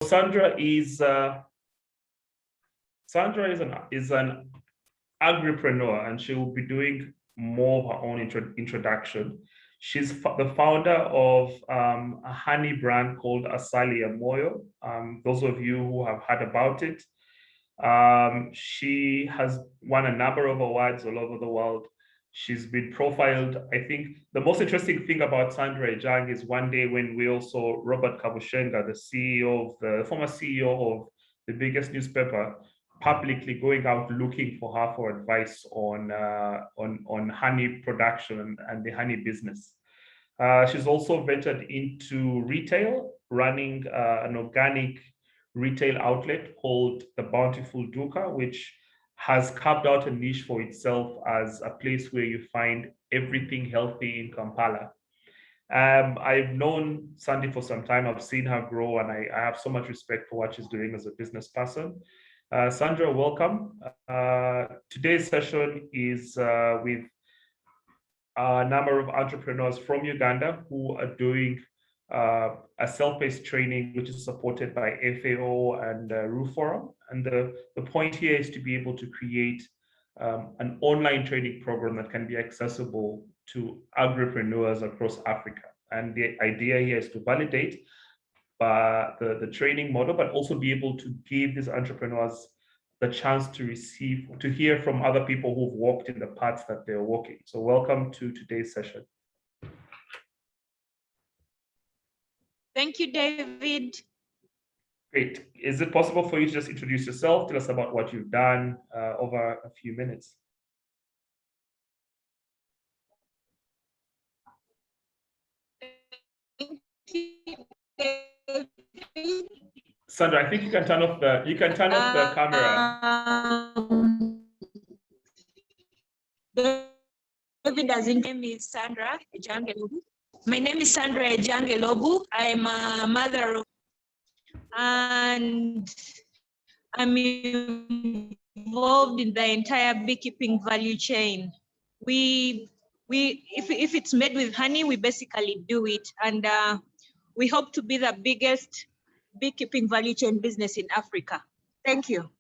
Sandra is an agripreneur, and she will be doing more of her own introduction. She's the founder of a honey brand called Asali Moyo. Those of you who have heard about it, she has won a number of awards all over the world. She's been profiled. I think the most interesting thing about Sandra Ejang is one day when we also Robert Kabushenga, the CEO of the former CEO of the biggest newspaper, publicly going out looking for her for advice on honey production and the honey business. She's also ventured into retail, running an organic retail outlet called the Bountiful Duka, which has carved out a niche for itself as a place where you find everything healthy in Kampala. I've known Sandy for some time. I've seen her grow, and I have so much respect for what she's doing as a business person. Sandra, welcome. Today's session is with a number of entrepreneurs from Uganda who are doing a self-paced training, which is supported by FAO and RUFORUM. And the point here is to be able to create an online training program that can be accessible to agripreneurs across Africa. And the idea here is to validate the training model, but also be able to give these entrepreneurs the chance to hear from other people who've walked in the paths that they're walking. So welcome to today's session. Thank you, David. Great. Is it possible for you to just introduce yourself? Tell us about what you've done over a few minutes. Sandra, I think you can turn off the camera. David, as in name is Sandra Ejang Elobu. My name is Sandra Ejang Elobu. I'm a mother, and I'm involved in the entire beekeeping value chain. If it's made with honey, we basically do it, and we hope to be the biggest beekeeping value chain business in Africa. Thank you.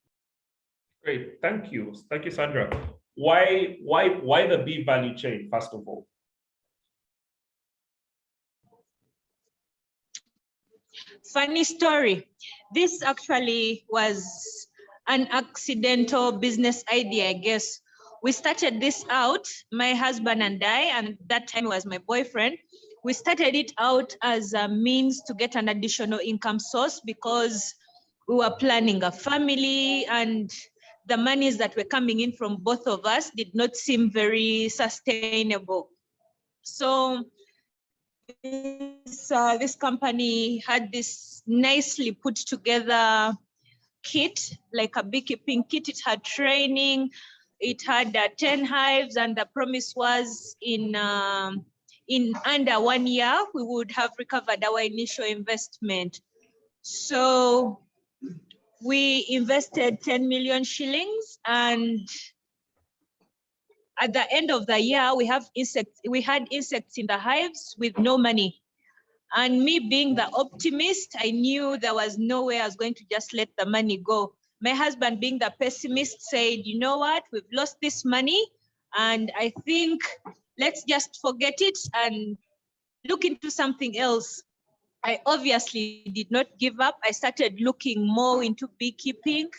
Great, thank you, Sandra. Why the bee value chain, first of all? Funny story. This actually was an accidental business idea, I guess. We started this out, my husband and I, and that time was my boyfriend. We started it out as a means to get an additional income source because we were planning a family, and the monies that were coming in from both of us did not seem very sustainable. So this company had this nicely put together kit, like a beekeeping kit. It had training, it had 10 hives, and the promise was in under 1 year, we would have recovered our initial investment. So we invested 10 million shillings, and at the end of the year, we had insects in the hives with no money. And me being the optimist, I knew there was no way I was going to just let the money go. My husband, being the pessimist, said, you know what, we've lost this money, and I think let's just forget it and look into something else. I obviously did not give up. I started looking more into beekeeping.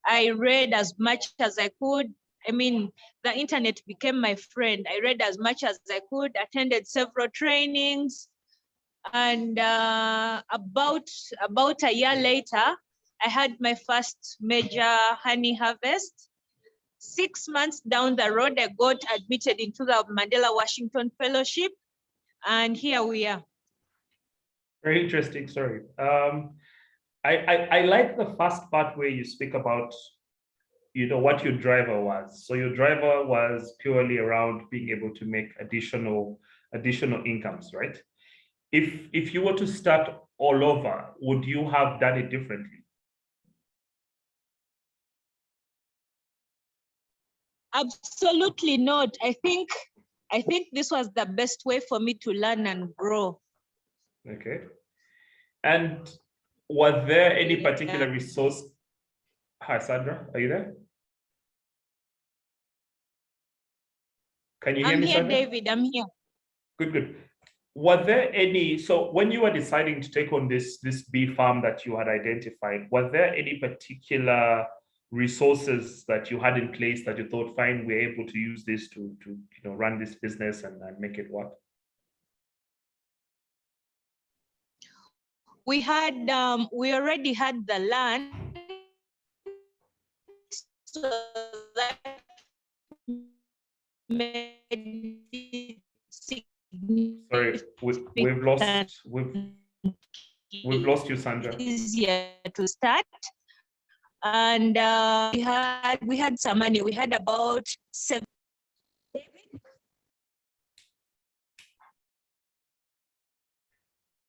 I read as much as I could. I mean, the internet became my friend. I read as much as I could, attended several trainings, and about a year later, I had my first major honey harvest. 6 months down the road, I got admitted into the Mandela Washington Fellowship, and here we are. Very interesting story. I like the first part where you speak about, what your driver was. So your driver was purely around being able to make additional incomes, right? If you were to start all over, would you have done it differently? Absolutely not. I think this was the best way for me to learn and grow. Okay. And Was there any Yeah. particular resource? Hi, Sandra, are you there? Can you hear I'm me, here, Sandra? David, I'm here. Good, good. Was there any, so when you were deciding to take on this bee farm that you had identified, was there any particular resources that you had in place that you thought, fine, we're able to use this to run this business and make it work? We already had the land, so that made it Sorry, we've lost you, Sandra. easier to start. And we had some money. We had about 7.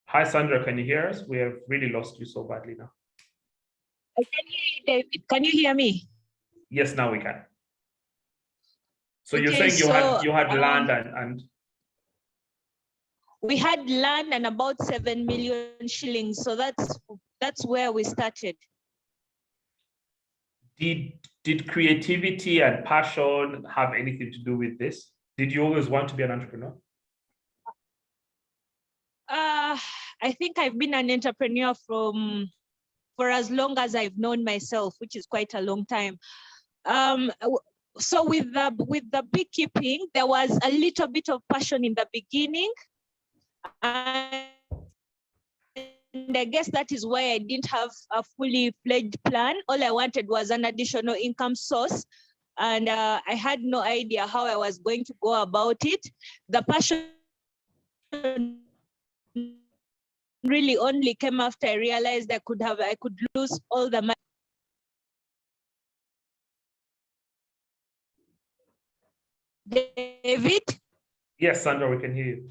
Hi, Sandra, can you hear us? We have really lost you so badly now. I can hear you, David. Can you hear me? Yes, now we can. So Okay, you're saying you had land and we had land and about 7 million shillings. So that's where we started. Did creativity and passion have anything to do with this? Did you always want to be an entrepreneur? I think I've been an entrepreneur for as long as I've known myself, which is quite a long time. So with the beekeeping, there was a little bit of passion in the beginning, and I guess that is why I didn't have a fully fledged plan. All I wanted was an additional income source, and I had no idea how I was going to go about it. The passion really only came after I realized I could lose all the money. David? Yes, Sandra, we can hear you.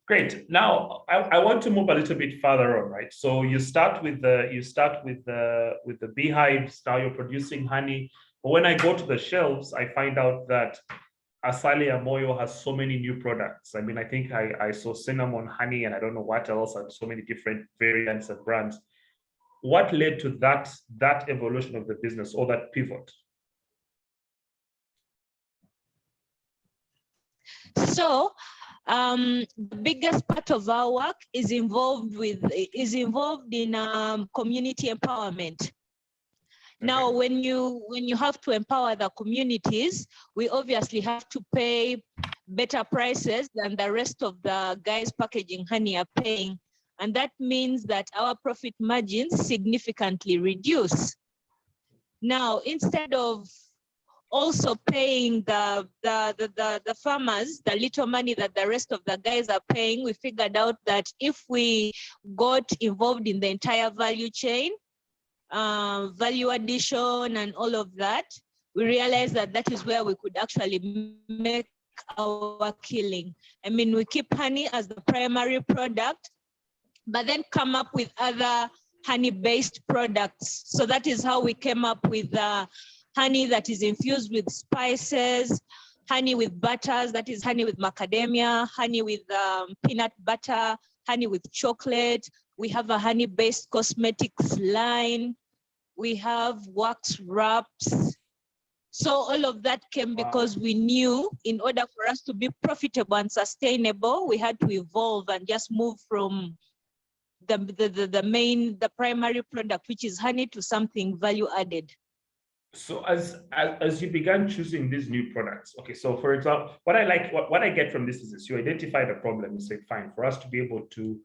Great. Now I want to move a little bit further on, right? So you start with the beehives. Now you're producing honey. But when I go to the shelves, I find out that Asali Amoyo has so many new products. I mean, I think I saw cinnamon honey and I don't know what else, and so many different variants and brands. What led to that evolution of the business or that pivot? So the biggest part of our work is involved in community empowerment. Now, when you have to empower the communities, we obviously have to pay better prices than the rest of the guys packaging honey are paying. And that means that our profit margins significantly reduce. Now, instead of also paying the farmers the little money that the rest of the guys are paying, we figured out that if we got involved in the entire value chain, value addition and all of that, we realized that that is where we could actually make our killing. I mean, we keep honey as the primary product, but then come up with other honey-based products. So that is how we came up with honey that is infused with spices, honey with butters, that is honey with macadamia, honey with peanut butter, honey with chocolate. We have a honey-based cosmetics line. We have wax wraps. So all of that came because we knew in order for us to be profitable and sustainable, we had to evolve and just move from the primary product, which is honey, to something value added. So as you began choosing these new products, okay, so for example, what I get from this is this: you identify the problem, you say, fine, for us to be able to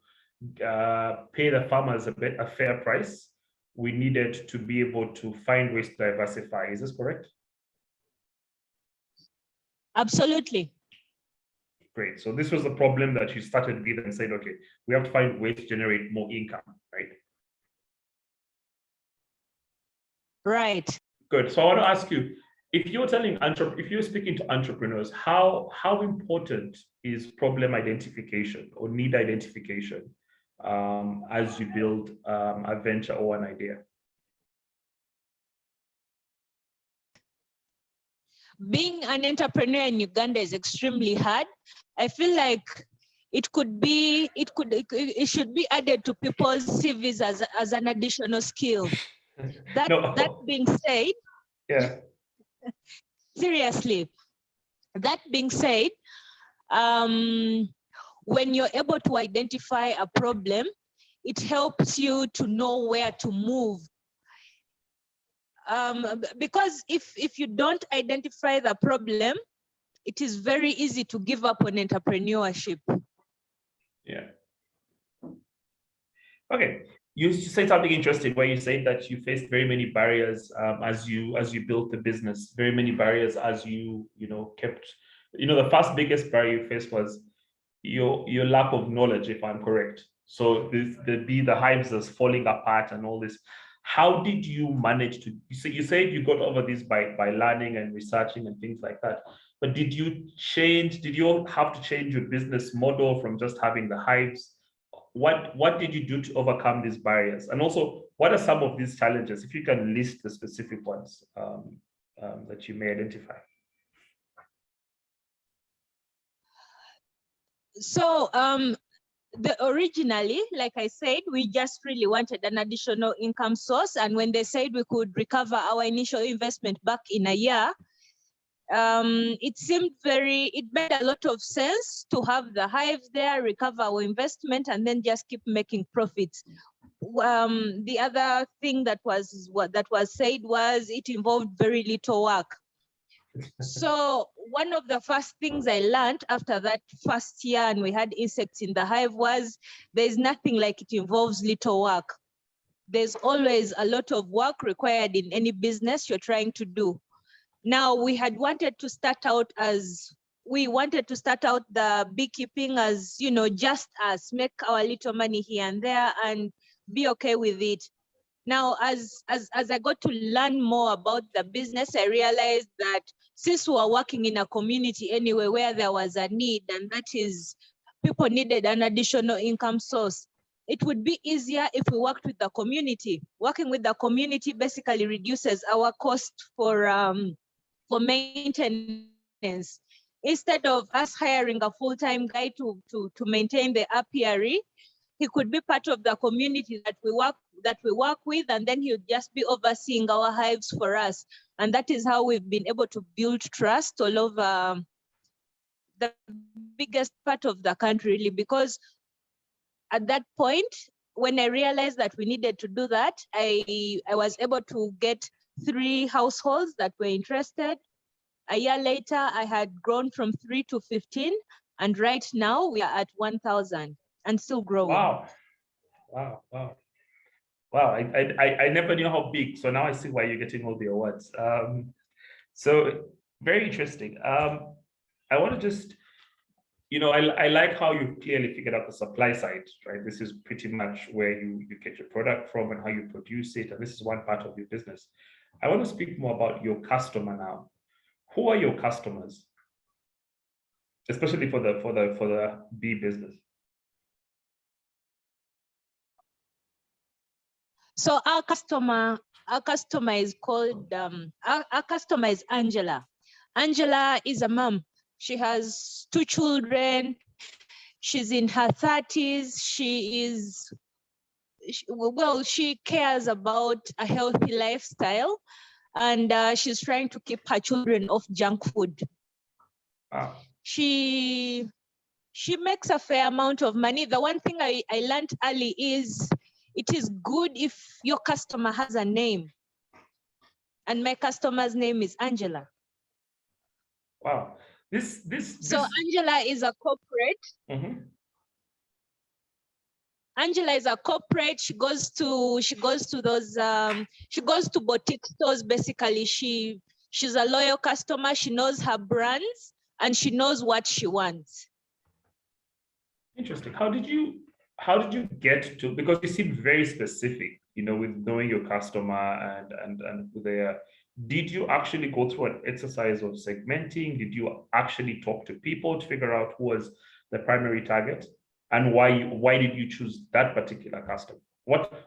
pay the farmers a fair price, we needed to be able to find ways to diversify. Is this correct? Absolutely. Great. So this was the problem that you started with and said, okay, we have to find ways to generate more income, right? Right. Good. So I want to ask you, if you're speaking to entrepreneurs, how important is problem identification or need identification as you build a venture or an idea? Being an entrepreneur in Uganda is extremely hard. I feel like It should be added to people's CVs as an additional skill. That being said, yeah. Seriously, that being said, when you're able to identify a problem, it helps you to know where to move. Because if you don't identify the problem, it is very easy to give up on entrepreneurship. Yeah. Okay. You said something interesting where you said that you faced very many barriers as you built the business, very many barriers as you kept, the first biggest barrier you faced was your lack of knowledge, if I'm correct. So the hives is falling apart and all this. How did you manage to, you said you got over this by learning and researching and things like that, but did you have to change your business model from just having the hives? What did you do to overcome these barriers? And also, what are some of these challenges, if you can list the specific ones that you may identify? So originally, like I said, we just really wanted an additional income source. And when they said we could recover our initial investment back in a year, it made a lot of sense to have the hives there, recover our investment, and then just keep making profits. The other thing that was said was it involved very little work. So one of the first things I learned after that first year and we had insects in the hive was there's nothing like it involves little work. There's always a lot of work required in any business you're trying to do. Now we wanted to start out the beekeeping as, just us, make our little money here and there and be okay with it. Now, as I got to learn more about the business, I realized that since we were working in a community anyway where there was a need, and that is people needed an additional income source, it would be easier if we worked with the community. Working with the community basically reduces our cost for maintenance. Instead of us hiring a full-time guy to maintain the apiary, he could be part of the community that we work with, and then he would just be overseeing our hives for us. And that is how we've been able to build trust all over the biggest part of the country, really, because at that point, when I realized that we needed to do that, I was able to get 3 households that were interested. A year later, I had grown from 3 to 15, and right now we are at 1,000 and still growing. Wow. I never knew how big, so now I see why you're getting all the awards. So very interesting. I want to just, I like how you clearly figured out the supply side, right? This is pretty much where you get your product from and how you produce it, and this is one part of your business. I want to speak more about your customer now. Who are your customers, especially for the bee business? So our customer is called our customer is Angela. Angela is a mom. She has 2 children. She's in her 30s. She cares about a healthy lifestyle, and she's trying to keep her children off junk food. Wow. She makes a fair amount of money. The one thing I learned early is it is good if your customer has a name. And my customer's name is Angela. Wow. So Angela is a corporate. Mm-hmm. Angela is a corporate. She goes to boutique stores. Basically, she's a loyal customer. She knows her brands and she knows what she wants. Interesting. How did you get to, because you seem very specific, with knowing your customer and who they are. Did you actually go through an exercise of segmenting? Did you actually talk to people to figure out who was the primary target? And why did you choose that particular customer?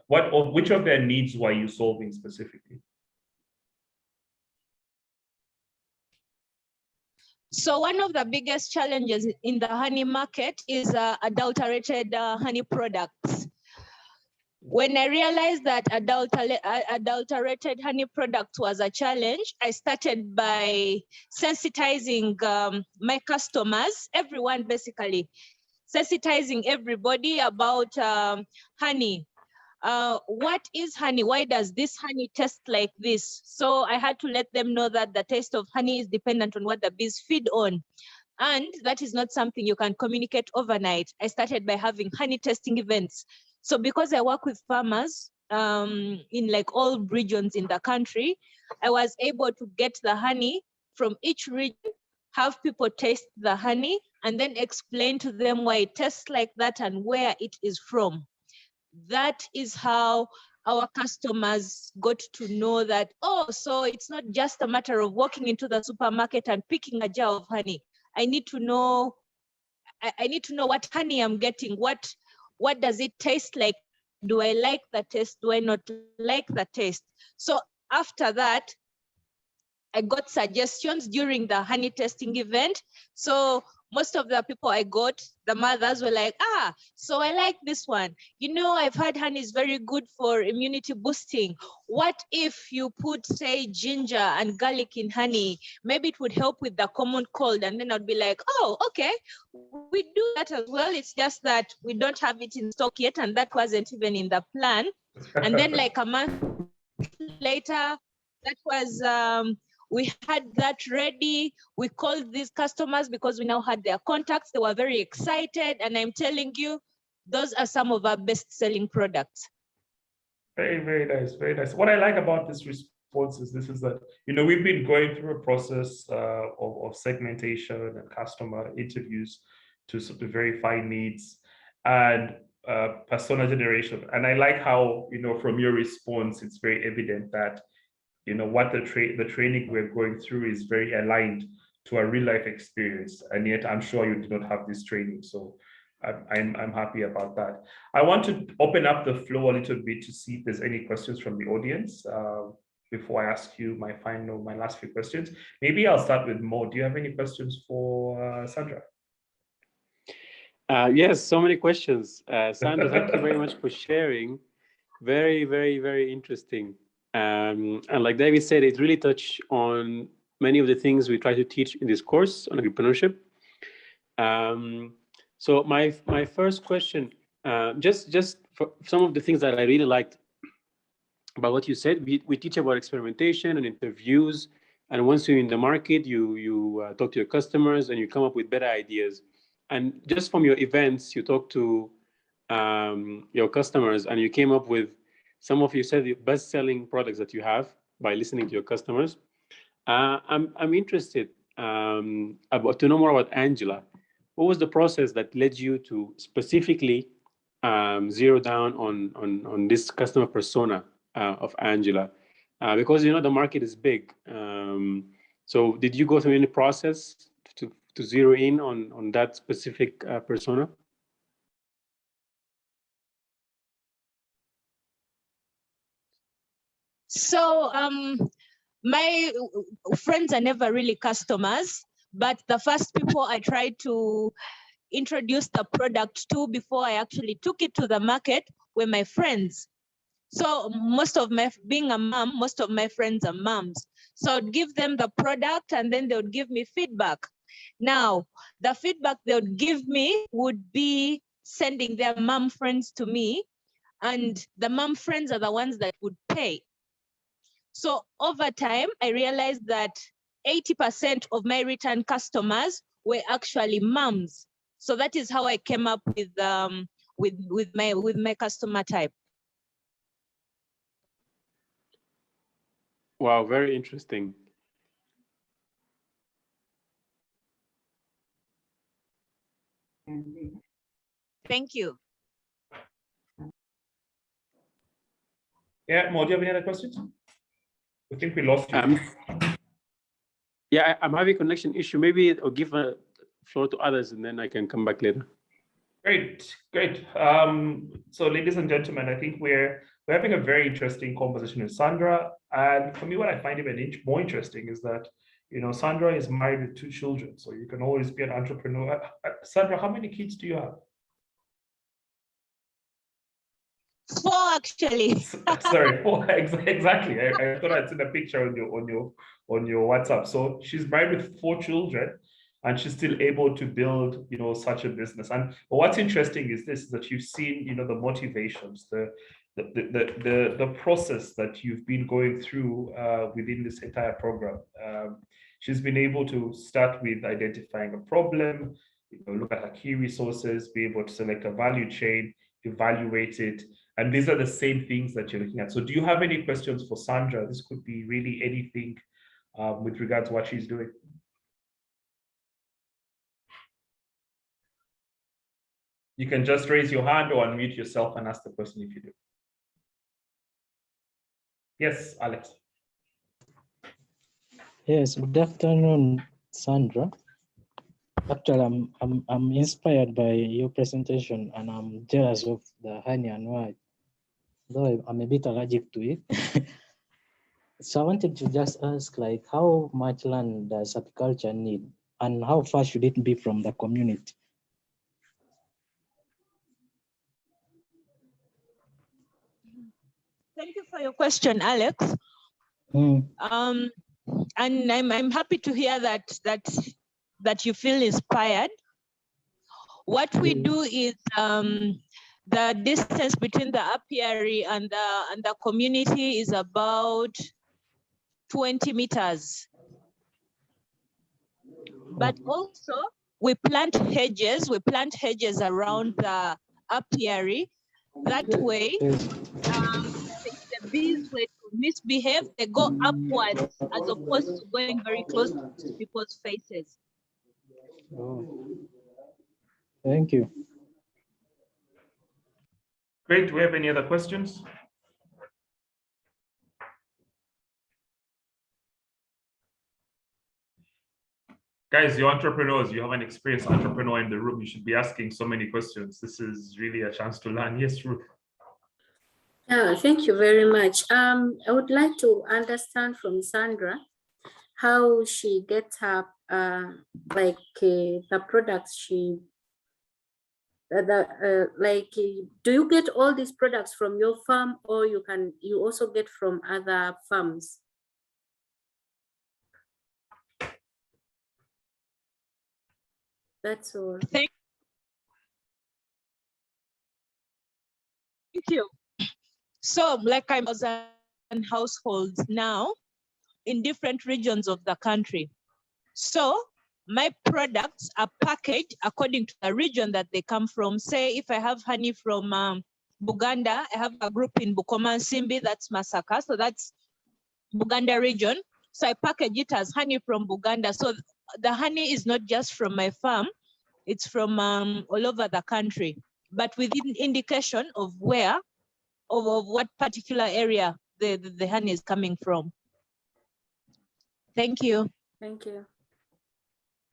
Which of their needs were you solving specifically? So one of the biggest challenges in the honey market is adulterated honey products. When I realized that adulterated honey products was a challenge, I started by sensitizing my customers, everyone basically, sensitizing everybody about honey. What is honey? Why does this honey taste like this? So I had to let them know that the taste of honey is dependent on what the bees feed on. And that is not something you can communicate overnight. I started by having honey tasting events. So because I work with farmers in like all regions in the country, I was able to get the honey from each region, have people taste the honey, and then explain to them why it tastes like that and where it is from. That is how our customers got to know that, oh, so it's not just a matter of walking into the supermarket and picking a jar of honey. I need to know what honey I'm getting. What does it taste like? Do I like the taste? Do I not like the taste? So after that, I got suggestions during the honey testing event. So most of the people I got, the mothers were like, so I like this one. You know, I've heard honey is very good for immunity boosting. What if you put, say, ginger and garlic in honey? Maybe it would help with the common cold. And then I'd be like, oh, okay, we do that as well. It's just that we don't have it in stock yet. And that wasn't even in the plan. And then like a month later, that was, we had that ready. We called these customers because we now had their contacts. They were very excited. And I'm telling you, those are some of our best-selling products. Very, very nice, very nice. What I like about this response is that, we've been going through a process of segmentation and customer interviews to sort of verify needs and persona generation. And I like how, from your response, it's very evident that what the training we're going through is very aligned to a real life experience, and yet I'm sure you did not have this training. So I'm happy about that. I want to open up the floor a little bit to see if there's any questions from the audience before I ask you my last few questions. Maybe I'll start with Mo. Do you have any questions for Sandra? Yes, so many questions. Sandra, thank you very much for sharing. Very, very, very interesting. And like David said, it really touched on many of the things we try to teach in this course on agripreneurship. So my first question, just for some of the things that I really liked about what you said, we teach about experimentation and interviews, and once you're in the market, you talk to your customers and you come up with better ideas. And just from your events, you talk to your customers and you came up with some of, you said, the best-selling products that you have by listening to your customers. I'm interested to know more about Angela. What was the process that led you to specifically zero down on this customer persona of Angela? Because the market is big. So did you go through any process to zero in on that specific persona? So my friends are never really customers, but the first people I tried to introduce the product to before I actually took it to the market were my friends. So being a mom, most of my friends are moms. So I'd give them the product and then they would give me feedback. Now, the feedback they would give me would be sending their mom friends to me, and the mom friends are the ones that would pay. So over time, I realized that 80% of my return customers were actually moms. So that is how I came up with my customer type. Wow, very interesting. Thank you. Yeah, Mo, do you have any other questions? I think we lost you. Yeah, I'm having a connection issue. Maybe I'll give a floor to others and then I can come back later. Great. So ladies and gentlemen, I think we're having a very interesting conversation with Sandra. And for me, what I find even more interesting is that, Sandra is married with 2 children, so you can always be an entrepreneur. Sandra, how many kids do you have? 4 actually. Sorry, 4. Exactly. I thought I'd seen a picture on your WhatsApp. So she's married with 4 children, and she's still able to build, such a business. And what's interesting is this: that you've seen, the motivations, the process that you've been going through within this entire program. She's been able to start with identifying a problem, look at her key resources, be able to select a value chain, evaluate it. And these are the same things that you're looking at. So do you have any questions for Sandra? This could be really anything with regards to what she's doing. You can just raise your hand or unmute yourself and ask the question if you do. Yes, Alex. Yes, good afternoon, Sandra. Actually, I'm inspired by your presentation, and I'm jealous of the honey and white, though I'm a bit allergic to it. So I wanted to just ask, like, how much land does apiculture need, and how far should it be from the community? Thank you for your question, Alex. And I'm happy to hear that you feel inspired. What we do is the distance between the apiary and the community is about 20 meters. But also we plant hedges around the apiary. That way, if the bees were to misbehave, they go upwards as opposed to going very close to people's faces. Oh. Thank you. Great. Do we have any other questions? Guys, you're entrepreneurs. You have an experienced entrepreneur in the room. You should be asking so many questions. This is really a chance to learn. Yes, Ruth. Thank you very much. I would like to understand from Sandra how she gets her the products she do you get all these products from your farm, or you also get from other farms? That's all. Thank you. So, like I'm in households now in different regions of the country. So my products are packaged according to the region that they come from. Say if I have honey from Buganda, I have a group in Bukoma Simbi, that's Masaka, so that's Buganda region. So I package it as honey from Buganda. So the honey is not just from my farm, it's from all over the country, but with indication of where, of what particular area the honey is coming from. Thank you. Thank you.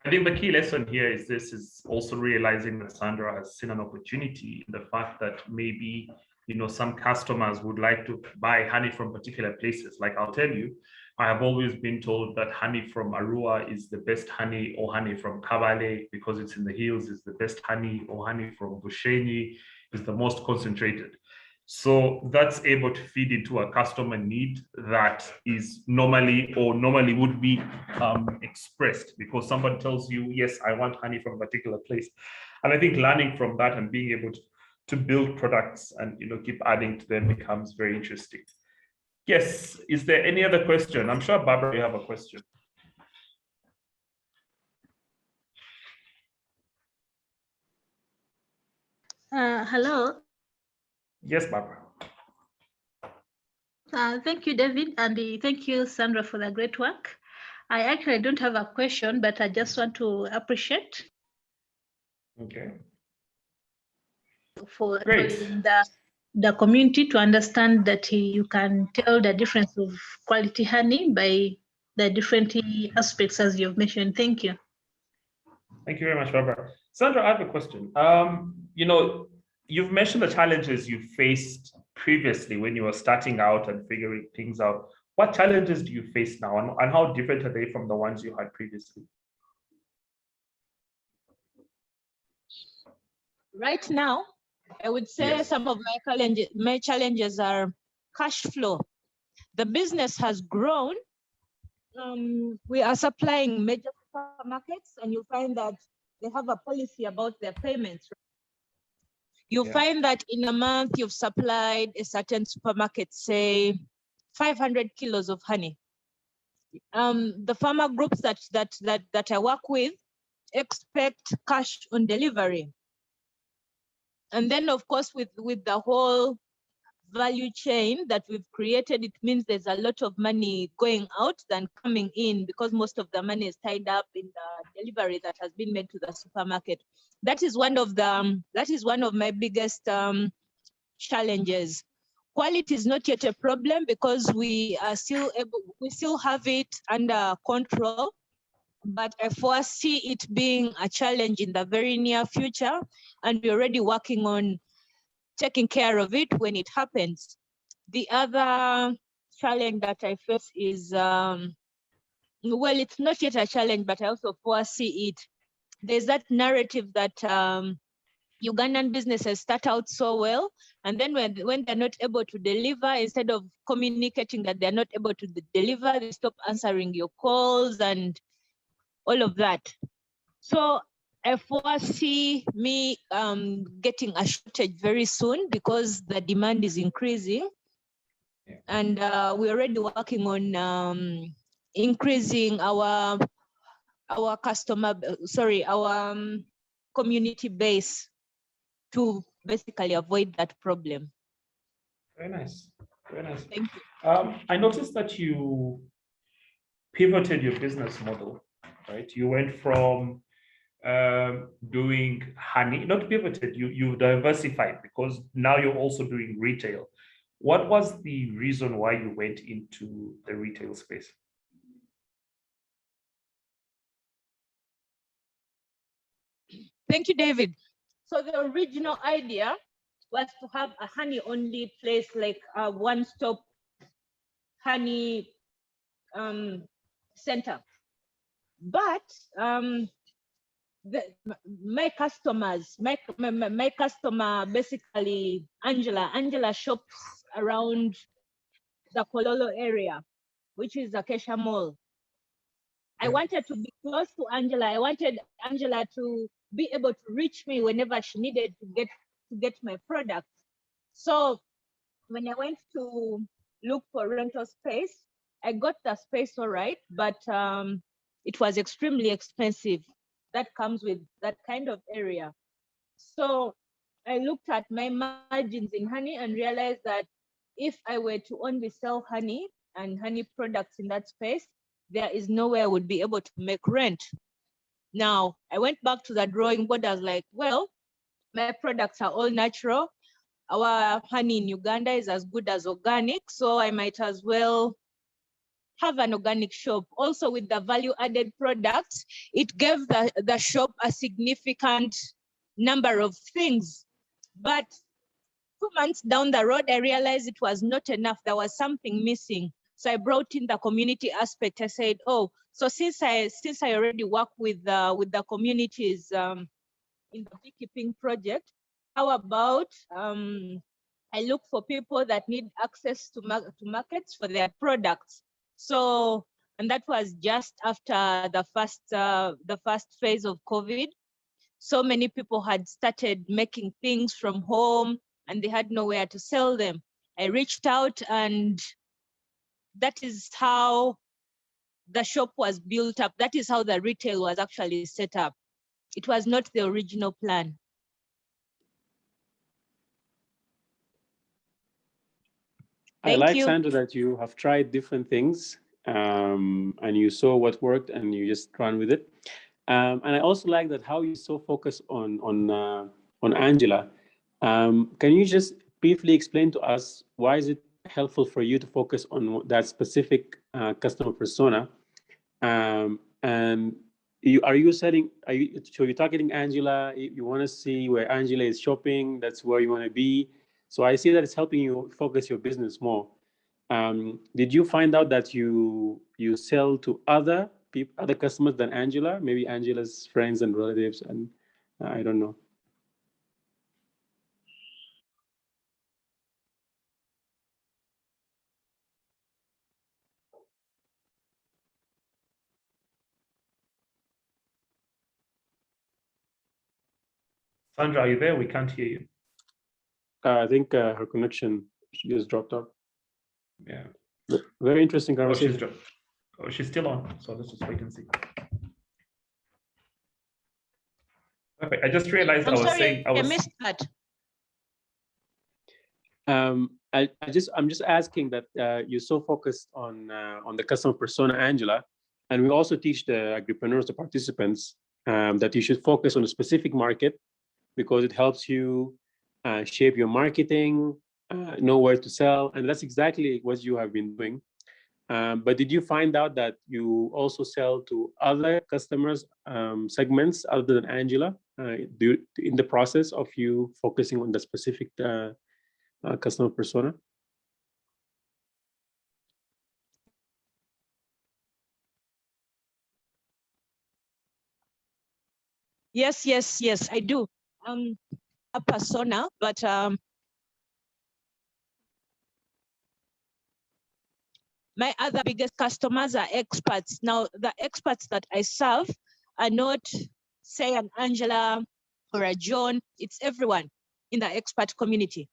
I think the key lesson here is also realizing that Sandra has seen an opportunity in the fact that maybe, some customers would like to buy honey from particular places. Like I'll tell you, I have always been told that honey from Arua is the best honey, or honey from Kabale, because it's in the hills, is the best honey, or honey from Bushenyi is the most concentrated. So that's able to feed into a customer need that is normally would be expressed because somebody tells you, yes, I want honey from a particular place. And I think learning from that and being able to build products and keep adding to them becomes very interesting. Yes, is there any other question? I'm sure Barbara, you have a question. Hello. Yes, Barbara. Thank you, David, and thank you, Sandra, for the great work. I actually don't have a question, but I just want to appreciate. Okay. For the community to understand that you can tell the difference of quality honey by the different aspects as you've mentioned. Thank you. Thank you very much, Barbara. Sandra, I have a question. You've mentioned the challenges you faced previously when you were starting out and figuring things out. What challenges do you face now, and how different are they from the ones you had previously? Right now, I would say Yes. some of my challenges are cash flow. The business has grown. We are supplying major supermarkets, and you find that they have a policy about their payments. You find that in a month you've supplied a certain supermarket, say, 500 kilos of honey. The farmer groups that I work with expect cash on delivery. And then, of course, with the whole value chain that we've created, it means there's a lot of money going out than coming in, because most of the money is tied up in the delivery that has been made to the supermarket. That is one of my biggest challenges. Quality is not yet a problem because we still have it under control, but I foresee it being a challenge in the very near future, and we're already working on taking care of it when it happens. The other challenge that I face is, well, it's not yet a challenge, but I also foresee it. There's that narrative that Ugandan businesses start out so well, and then when they're not able to deliver, instead of communicating that they're not able to deliver, they stop answering your calls and all of that. So I foresee me getting a shortage very soon because the demand is increasing, and we're already working on increasing our community base to basically avoid that problem. Very nice. Very nice. Thank you. I noticed that you pivoted your business model, right? You went from doing honey, not pivoted, you diversified, because now you're also doing retail. What was the reason why you went into the retail space? Thank you, David. So the original idea was to have a honey-only place, like a one-stop honey center. But my customer, basically Angela shops around the Kololo area, which is Acacia Mall. I wanted to be close to Angela. I wanted Angela to be able to reach me whenever she needed to get my products. So when I went to look for rental space, I got the space all right, but it was extremely expensive. That comes with that kind of area. So I looked at my margins in honey and realized that if I were to only sell honey and honey products in that space, there is no way I would be able to make rent. Now, I went back to the drawing board. I was like, well, my products are all natural. Our honey in Uganda is as good as organic, so I might as well have an organic shop. Also, with the value-added products, it gave the shop a significant number of things. But 2 months down the road, I realized it was not enough. There was something missing. So I brought in the community aspect. I said, oh, so since I already work with the communities in the beekeeping project, how about I look for people that need access to markets for their products. So, and that was just after the first phase of COVID. So many people had started making things from home and they had nowhere to sell them. I reached out, and that is how the shop was built up. That is how the retail was actually set up. It was not the original plan. I like, Sandra, that you have tried different things and you saw what worked and you just ran with it. And I also like that how you so focus on Angela. Can you just briefly explain to us why is it helpful for you to focus on that specific customer persona? And are you targeting Angela? You want to see where Angela is shopping? That's where you want to be. So I see that it's helping you focus your business more. Did you find out that you sell to other people, other customers than Angela? Maybe Angela's friends and relatives, and I don't know. Sandra, are you there? We can't hear you. I think her connection just dropped off. Yeah. Very interesting conversation. She's still on. So let's just wait and see. Okay, I just realized I missed that. I'm just asking that you're so focused on the customer persona, Angela, and we also teach the agripreneurs, the participants, that you should focus on a specific market because it helps you shape your marketing, know where to sell, and that's exactly what you have been doing. But did you find out that you also sell to other customers segments other than Angela in the process of you focusing on the specific customer persona? Yes, I do. A persona, but my other biggest customers are experts. Now, the experts that I serve are not, say, an Angela or a John. It's everyone in the expert community.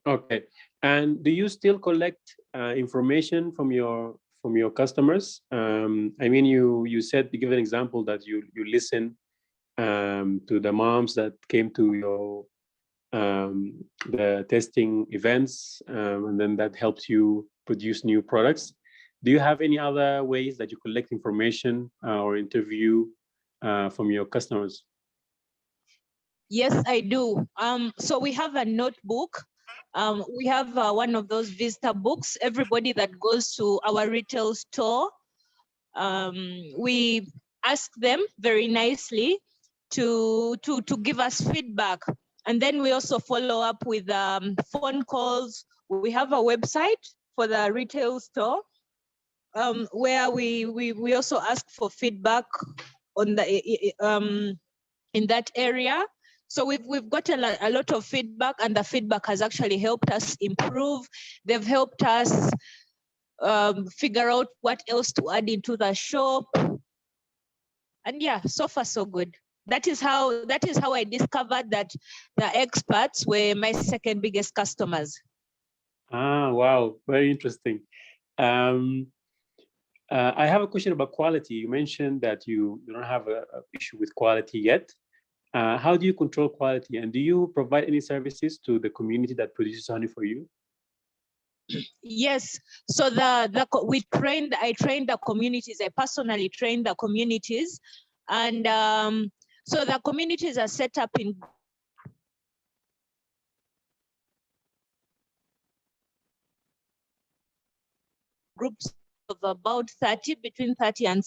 Okay. And do you still collect information from your customers? I mean, you said, to give an example, that you listen to the moms that came to your the testing events, and then that helps you produce new products. Do you have any other ways that you collect information or interview from your customers? Yes, I do. So we have a notebook. We have one of those visitor books. Everybody that goes to our retail store, we ask them very nicely to give us feedback. And then we also follow up with phone calls. We have a website for the retail store where we also ask for feedback on the in that area. So we've gotten a lot of feedback, and the feedback has actually helped us improve. They've helped us figure out what else to add into the shop. And yeah, so far so good. That is how I discovered that the experts were my second biggest customers. Ah, wow, very interesting. I have a question about quality. You mentioned that you don't have an issue with quality yet. How do you control quality, and do you provide any services to the community that produces honey for you? Yes. So I trained the communities. I personally trained the communities, and so the communities are set up in groups of about 30, between 30 and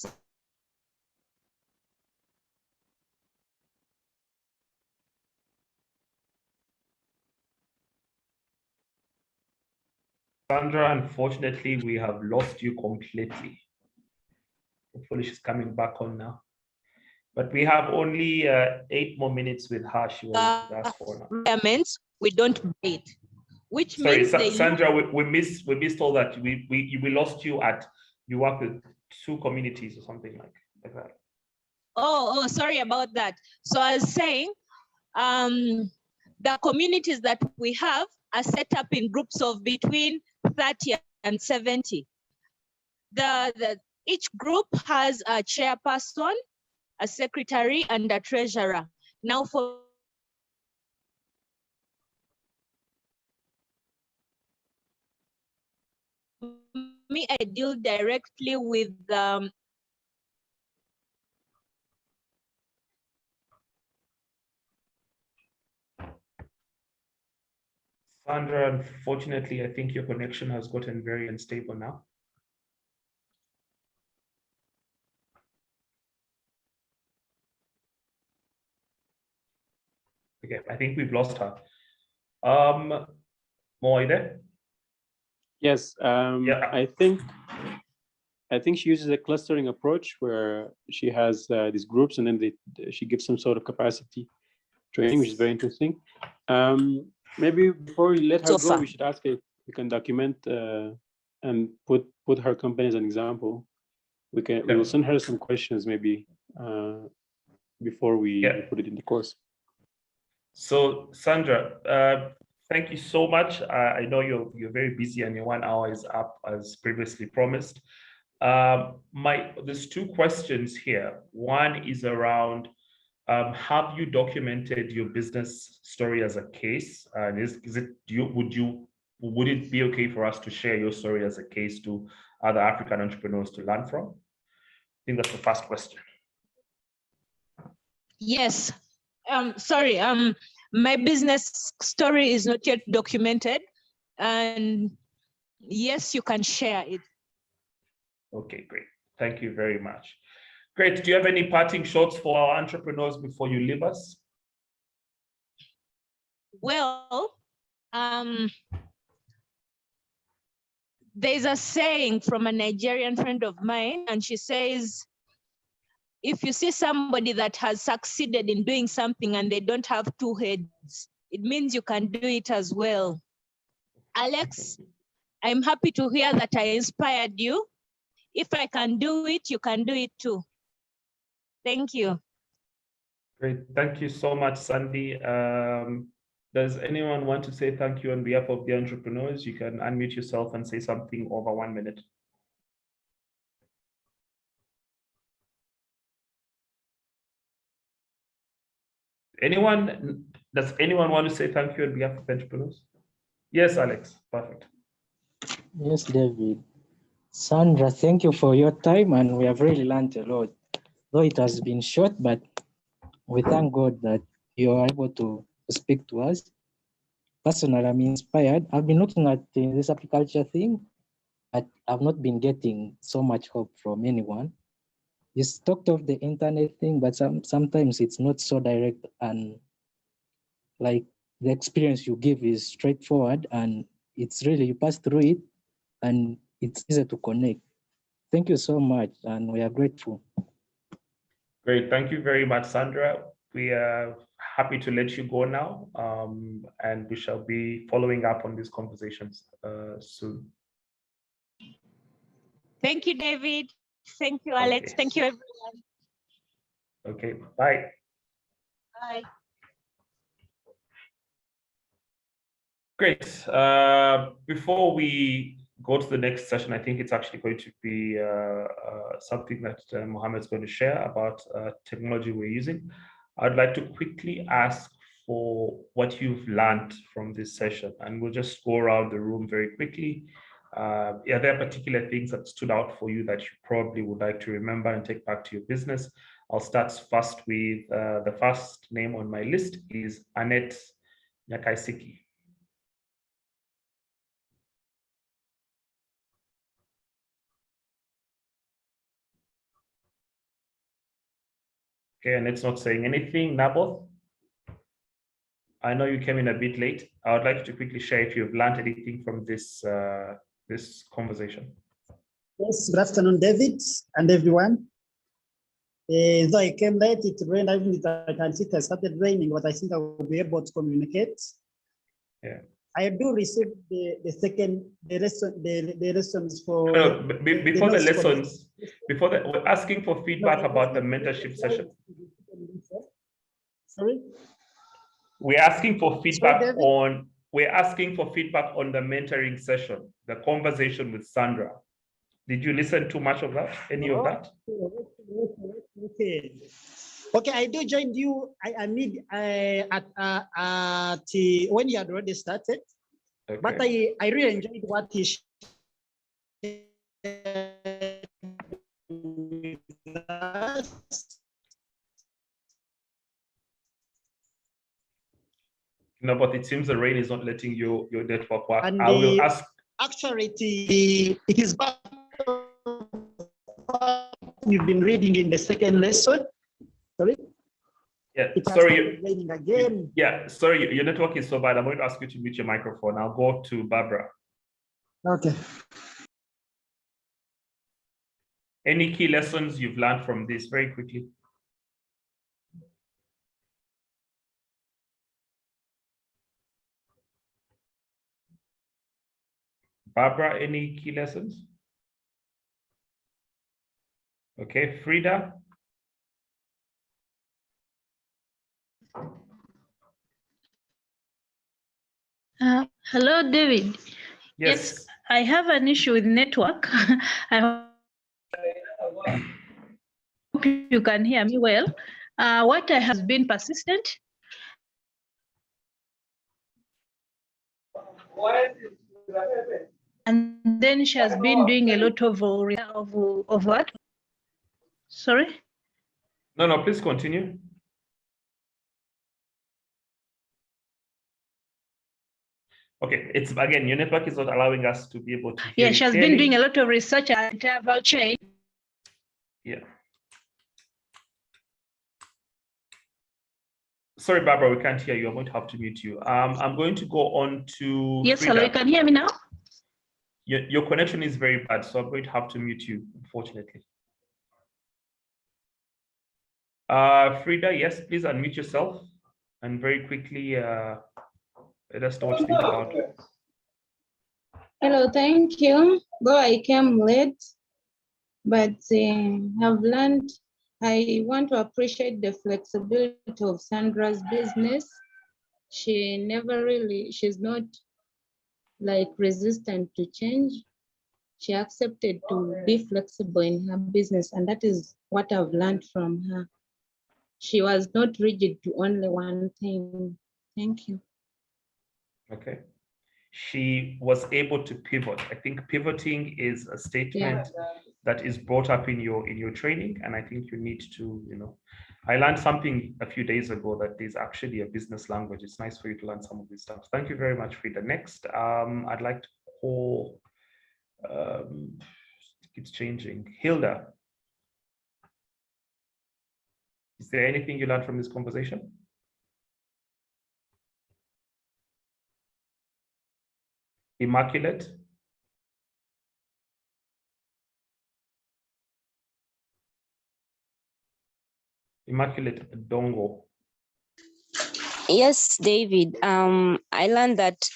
Sandra, unfortunately, we have lost you completely. Hopefully she's coming back on now. But we have only 8 more minutes with her. She was asked for now. requirements, we don't buy it. Which Sorry, means they Sandra, we missed all that. We lost you at, you work with 2 communities or something like that. Oh, sorry about that. So I was saying, the communities that we have are set up in groups of between 30 and 70. Each group has a chairperson, a secretary, and a treasurer. Now for me, I deal directly with Sandra, unfortunately, I think your connection has gotten very unstable now. Okay, I think we've lost her. Mo, are you there? Yes, Yeah. I think she uses a clustering approach where she has these groups and then she gives some sort of capacity training, which is very interesting. Maybe before we let her So go, far. we should ask her if we can document and put her company as an example. We will send her some questions maybe before we put it in the course. So Sandra, thank you so much. I know you're very busy and your 1 hour is up as previously promised. There's 2 questions here. One is around, have you documented your business story as a case? And would it be okay for us to share your story as a case to other African entrepreneurs to learn from? I think that's the first question. Yes. Sorry, my business story is not yet documented. And yes, you can share it. Okay, great. Thank you very much. Great. Do you have any parting shots for our entrepreneurs before you leave us? Well, there's a saying from a Nigerian friend of mine, and she says, if you see somebody that has succeeded in doing something and they don't have 2 heads, it means you can do it as well. Alex, I'm happy to hear that I inspired you. If I can do it, you can do it too. Thank you. Great. Thank you so much, Sandy. Does anyone want to say thank you on behalf of the entrepreneurs? You can unmute yourself and say something over 1 minute. Does anyone want to say thank you on behalf of entrepreneurs? Yes, Alex. Perfect. Yes, David. Sandra, thank you for your time, and we have really learned a lot. Though it has been short, but we thank God that you are able to speak to us. Personally, I'm inspired. I've been looking at this agriculture thing, but I've not been getting so much hope from anyone. You talked of the internet thing, but sometimes it's not so direct, and like the experience you give is straightforward, and it's really, you pass through it and it's easy to connect. Thank you so much, and we are grateful. Great. Thank you very much, Sandra. We are happy to let you go now, and we shall be following up on these conversations soon. Thank you, David. Thank you, Alex. Okay. Thank you, everyone. Okay, bye. Bye. Great. Before we go to the next session, I think it's actually going to be something that Mohammed's going to share about technology we're using. I'd like to quickly ask for what you've learned from this session, and we'll just go around the room very quickly. Are there particular things that stood out for you that you probably would like to remember and take back to your business? I'll start first with the first name on my list is Annette Nyakaisiki. Okay, and it's not saying anything. Naboth, I know you came in a bit late. I would like you to quickly share if you've learned anything from this this conversation. Yes, good afternoon, David and everyone. Though I came late, it rained. I can see it started raining, but I think I will be able to communicate. Yeah. I do receive the lessons for. No, before the lessons, we're asking for feedback about the mentorship session. Sorry. We're asking for feedback Sorry, on. We're asking for feedback on the mentoring session, the conversation with Sandra. Did you listen to much of that? Any of that? Okay. Okay, I do join you. I need at when you had already started, Okay. but I really enjoyed what he shared with us. No, but it seems the rain is not letting your network work. And I will ask. Actually, it is back what we've been reading in the second lesson. Sorry? Yeah, it has sorry. started raining again. Yeah, sorry, your network is so bad. I'm going to ask you to mute your microphone. I'll go to Barbara. Okay. Any key lessons you've learned from this very quickly? Barbara, any key lessons? Okay, Frida. Hello, David. Yes, I have an issue with network. I hope you can hear me well. What I has been persistent. And then she has been doing a lot of what? Sorry? No, please continue. Okay, it's again, your network is not allowing us to be able to hear Yeah, you she has clearly. been doing a lot of research at interval chain. Yeah. Sorry, Barbara, we can't hear you. I'm going to have to mute you. I'm going to go on to Yes, Frida. hello, you can hear me now? Your connection is very bad, so I'm going to have to mute you, unfortunately. Frida, yes, please unmute yourself and very quickly let us know what you think about it. Hello, thank you. Though I came late, but I've learned. I want to appreciate the flexibility of Sandra's business. She's not like resistant to change. She accepted to be flexible in her business, and that is what I've learned from her. She was not rigid to only one thing. Thank you. Okay. She was able to pivot. I think pivoting is a statement that is brought up in your training, and I think you need to, I learned something a few days ago that there's actually a business language. It's nice for you to learn some of this stuff. Thank you very much, Frida. Next, I'd like to call, it's changing, Hilda. Is there anything you learned from this conversation? Immaculate. Immaculate Dongo. Yes, David. I learned that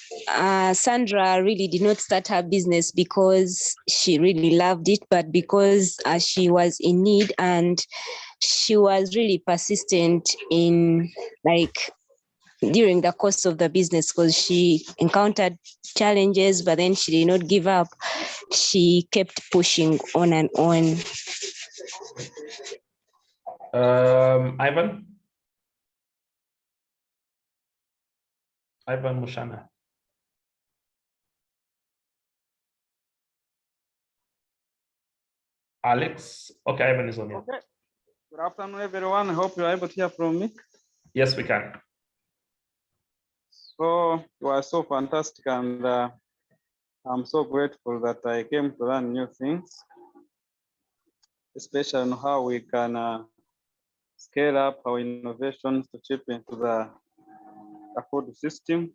Sandra really did not start her business because she really loved it, but because she was in need, and she was really persistent in during the course of the business, because she encountered challenges, but then she did not give up. She kept pushing on and on. Ivan Mushana. Alex. Okay, Ivan is on here. Okay. Good afternoon, everyone. I hope you're able to hear from me. Yes, we can. So you are so fantastic, and I'm so grateful that I came to learn new things, especially on how we can scale up our innovations to chip into the food system,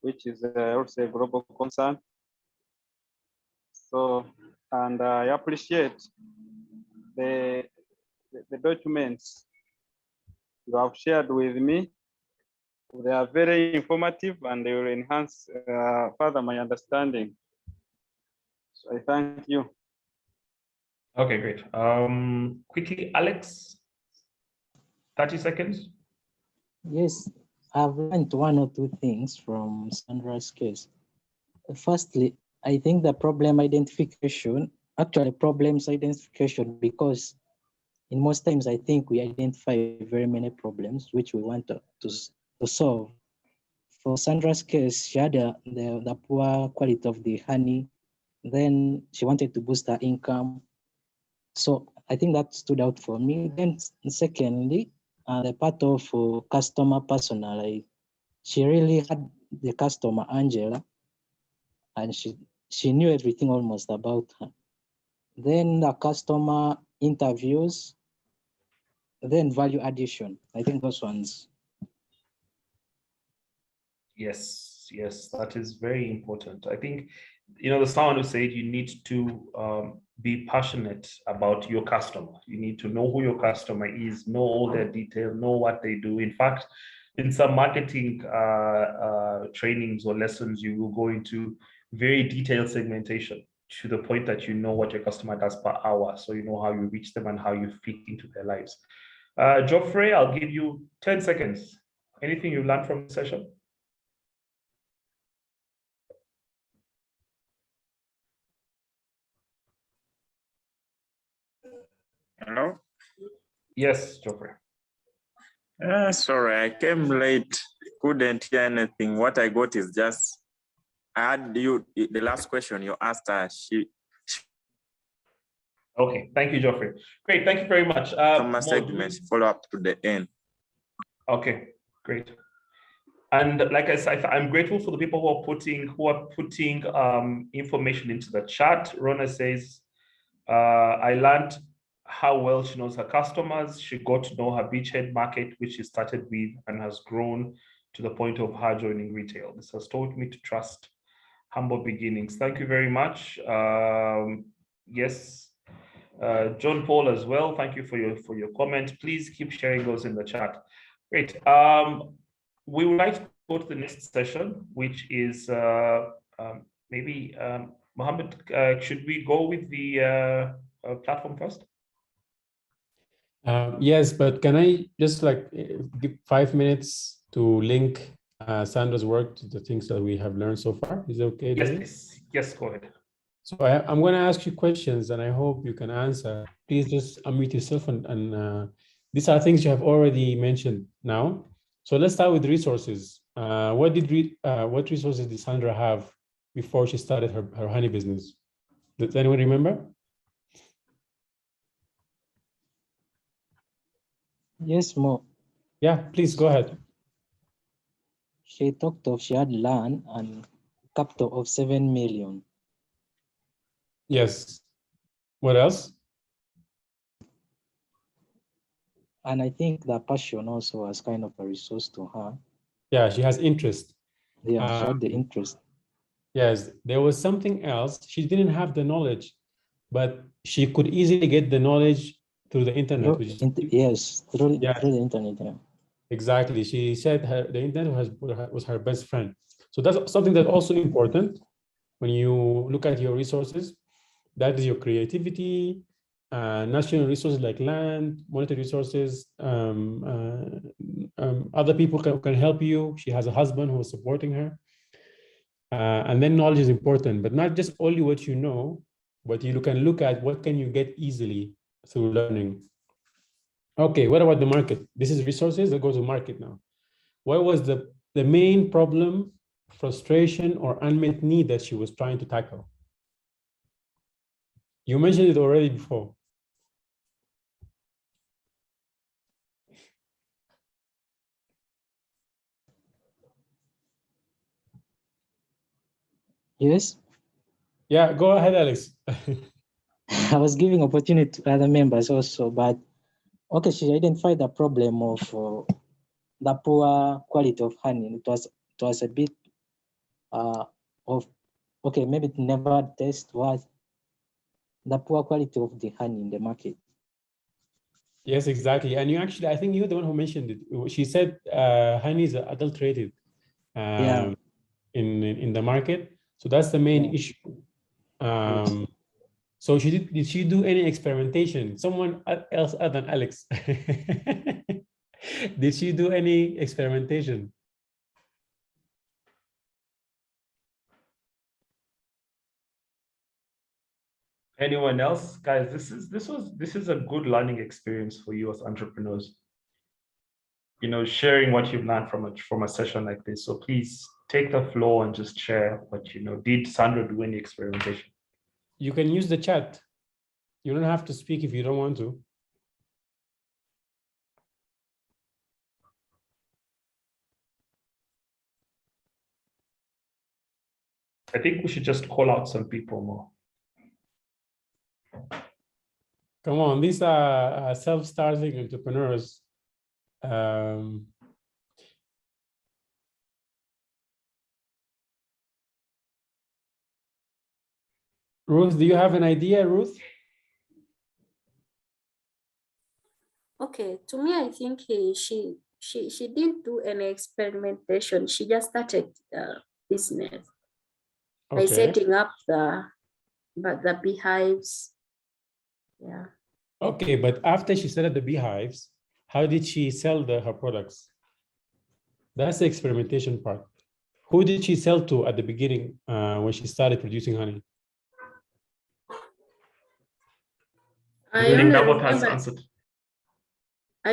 which is also a global concern. So, and I appreciate the documents you have shared with me. They are very informative, and they will enhance further my understanding. So I thank you. Okay, great. Quickly, Alex, 30 seconds. Yes, I've learned one or two things from Sandra's case. Firstly, I think the problem identification, because in most times I think we identify very many problems which we want to solve. For Sandra's case, she had the poor quality of the honey. Then she wanted to boost her income. So I think that stood out for me. Then secondly, the part of customer persona, she really had the customer, Angela, and she knew everything almost about her. Then the customer interviews, then value addition. I think those ones. Yes, yes, that is very important. I think, the someone who said you need to be passionate about your customer. You need to know who your customer is, know all their detail, know what they do. In fact, in some marketing trainings or lessons, you will go into very detailed segmentation to the point that you know what your customer does per hour. So you know how you reach them and how you fit into their lives. Geoffrey, I'll give you 10 seconds. Anything you learned from the session? Hello? Yes, Geoffrey. Sorry, I came late. Couldn't hear anything. What I got is just, I had you, the last question you asked her, Okay, thank you, Geoffrey. Great, thank you very much. Some segments follow up to the end. Okay, great. And like I said, I'm grateful for the people who are putting information into the chat. Rona says, I learned how well she knows her customers. She got to know her beachhead market, which she started with and has grown to the point of her joining retail. This has taught me to trust humble beginnings. Thank you very much. Yes, John Paul as well. Thank you for your comment. Please keep sharing those in the chat. Great. We would like to go to the next session, which is maybe Mohammed. Should we go with the platform first? Yes, but can I just give 5 minutes to link Sandra's work to the things that we have learned so far? Is it okay? Yes, please. Yes, go ahead. So I'm going to ask you questions and I hope you can answer. Please just unmute yourself and these are things you have already mentioned now. So let's start with resources. What resources did Sandra have before she started her honey business? Does anyone remember? Yes, Mo. Yeah, please go ahead. She talked of she had land and capital of 7 million. Yes. What else? And I think that passion also was kind of a resource to her. Yeah, she has interest. Yeah, she had the interest. Yes, there was something else. She didn't have the knowledge, but she could easily get the knowledge through the internet. Yes, through the internet. Yeah. Exactly. She said the internet was her best friend. So that's something that's also important when you look at your resources. That is your creativity, national resources like land, monetary resources. Other people can help you. She has a husband who is supporting her. And then knowledge is important, but not just only what you know, but you can look at what can you get easily through learning. Okay, what about the market? This is resources that go to market now. What was the main problem, frustration, or unmet need that she was trying to tackle? You mentioned it already before. Yes. Yeah, go ahead, Alex. I was giving opportunity to other members also, but okay, she identified the problem of the poor quality of honey. It was a bit of, okay, maybe it never test was the poor quality of the honey in the market. Yes, exactly. And you actually, I think you're the one who mentioned it. She said honey is adulterated in the market. So that's the main issue. So did she do any experimentation? Someone else other than Alex. Did she do any experimentation? Anyone else? Guys, this is a good learning experience for you as entrepreneurs. Sharing what you've learned from a session like this. So please take the floor and just share what you know. Did Sandra do any experimentation? You can use the chat. You don't have to speak if you don't want to. I think we should just call out some people more. Come on, these are self-starting entrepreneurs. Ruth, do you have an idea, Ruth? Okay, to me, I think she didn't do any experimentation. She just started the business by setting up the beehives. Yeah. Okay, but after she set up the beehives, how did she sell her products? That's the experimentation part. Who did she sell to at the beginning when she started producing honey? I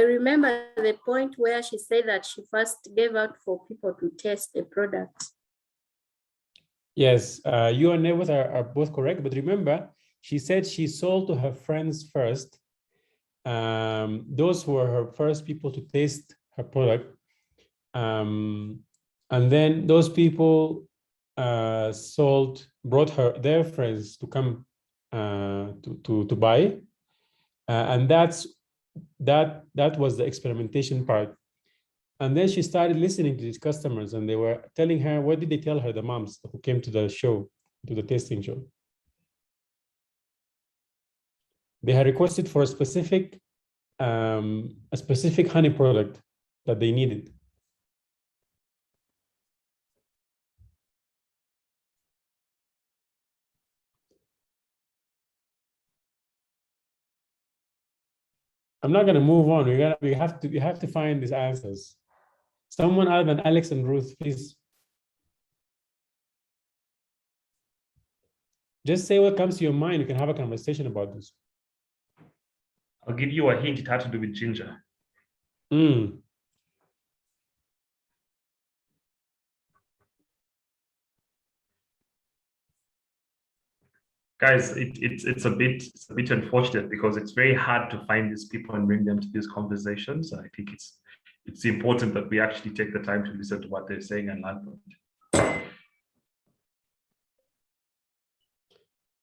remember the point where she said that she first gave out for people to test the product. Yes, you and Neville are both correct, but remember, she said she sold to her friends first. Those were her first people to taste her product. And then those people brought their friends to come to buy. And that was the experimentation part. And then she started listening to these customers, and they were telling her, what did they tell her, the moms who came to the show, to the tasting show? They had requested for a specific honey product that they needed. I'm not going to move on. We have to find these answers. Someone other than Alex and Ruth, please. Just say what comes to your mind. You can have a conversation about this. I'll give you a hint. It had to do with ginger. Guys, it's a bit unfortunate because it's very hard to find these people and bring them to these conversations. I think it's important that we actually take the time to listen to what they're saying and learn from it.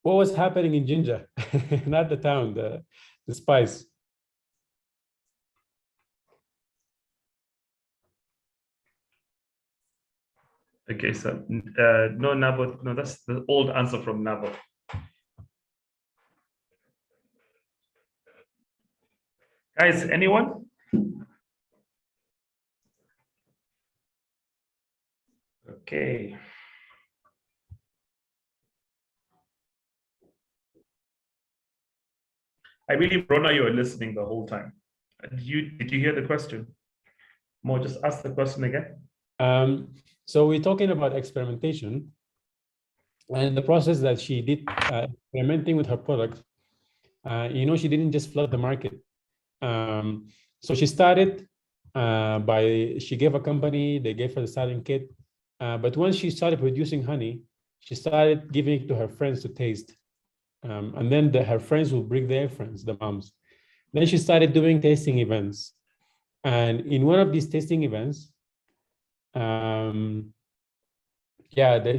What was happening in Ginger? Not the town, the spice. Okay, so no, Nabo, no, that's the old answer from Nabo. Guys, anyone? Okay. I really, Rona, you were listening the whole time. Did you hear the question? Mo, just ask the question again. So we're talking about experimentation and the process that she did experimenting with her product. She didn't just flood the market. So she started she gave a company, they gave her the starting kit. But once she started producing honey, she started giving it to her friends to taste. And then her friends will bring their friends, the moms. Then she started doing tasting events. And in one of these tasting events,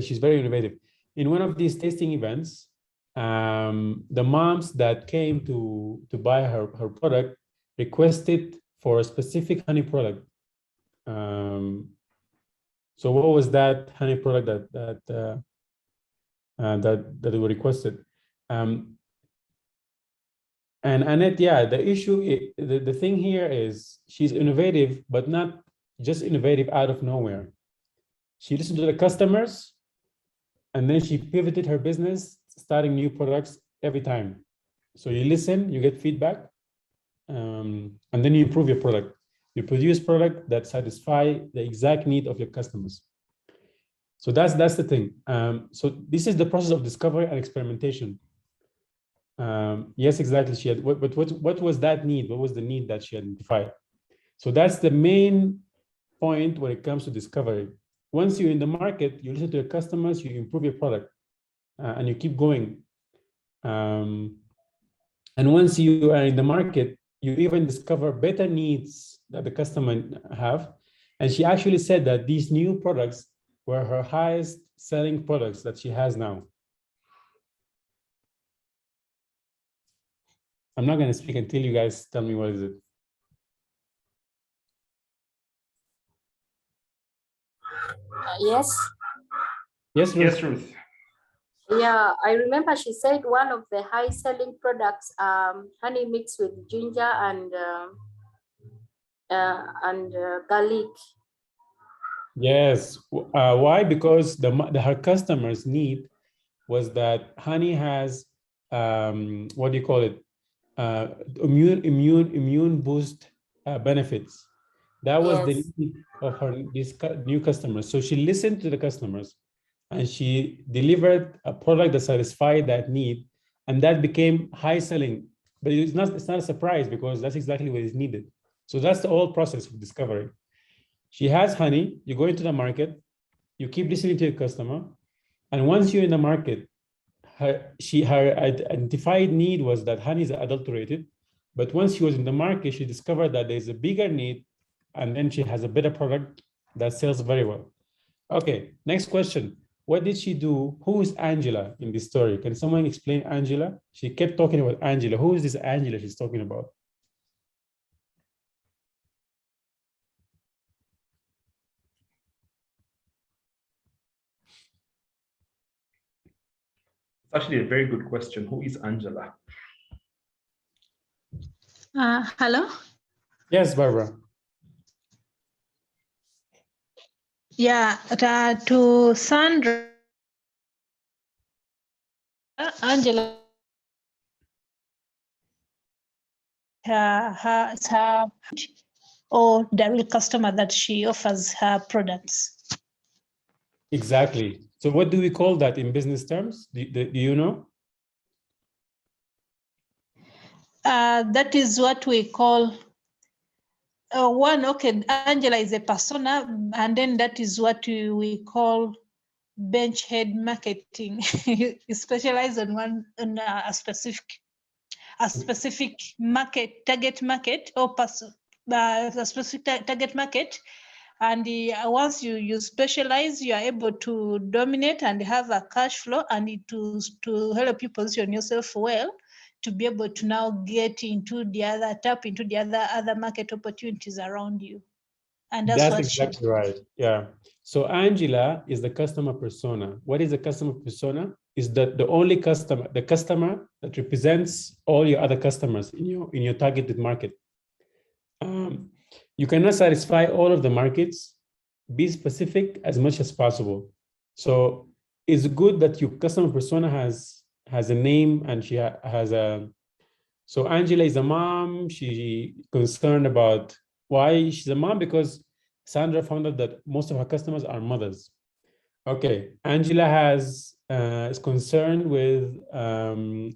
she's very innovative. In one of these tasting events, the moms that came to buy her product requested for a specific honey product. So what was that honey product that they were requested? And Annette, the thing here is she's innovative, but not just innovative out of nowhere. She listened to the customers, and then she pivoted her business, starting new products every time. So you listen, you get feedback, and then you improve your product. You produce product that satisfy the exact need of your customers. So that's the thing. So this is the process of discovery and experimentation. Yes, exactly. She had what was that need? What was the need that she identified? So that's the main point when it comes to discovery. Once you're in the market, you listen to your customers, you improve your product, and you keep going. And once you are in the market, you even discover better needs that the customer have. And she actually said that these new products were her highest selling products that she has now. I'm not going to speak until you guys tell me what is it. Yes. Yes, Ruth. Yes, Ruth. Yeah, I remember she said one of the high selling products, honey mixed with ginger and garlic. Yes. Why? Because her customers' need was that honey has what do you call it? Immune boost benefits. That was the Yes. need of these new customers. So she listened to the customers and she delivered a product that satisfied that need, and that became high selling. But it's not a surprise because that's exactly what is needed. So that's the whole process of discovery. She has honey, you go into the market, you keep listening to your customer, and once you're in the market, her identified need was that honey is adulterated. But once she was in the market, she discovered that there's a bigger need, and then she has a better product that sells very well. Okay, next question. What did she do? Who is Angela in this story? Can someone explain Angela? She kept talking about Angela. Who is this Angela she's talking about? It's actually a very good question. Who is Angela? Hello? Yes, Barbara. Yeah, to Sandra, Angela, her or the real customer that she offers her products. Exactly. So what do we call that in business terms? Do you know? That is what we call okay, Angela is a persona, and then that is what we call bench head marketing. You specialize on a specific market, target market, or a specific target market. And once you specialize, you are able to dominate and have a cash flow, and to help you position yourself well to be able to now get into the tap into the other market opportunities around you. And that's what exactly right. Yeah. So Angela is the customer persona. What is a customer persona? Is that the only customer, the customer that represents all your other customers in your targeted market. You cannot satisfy all of the markets. Be specific as much as possible. So it's good that your customer persona has a name, and she has a. So Angela is a mom. She concerned about why she's a mom, because Sandra found out that most of her customers are mothers. Okay, Angela is concerned with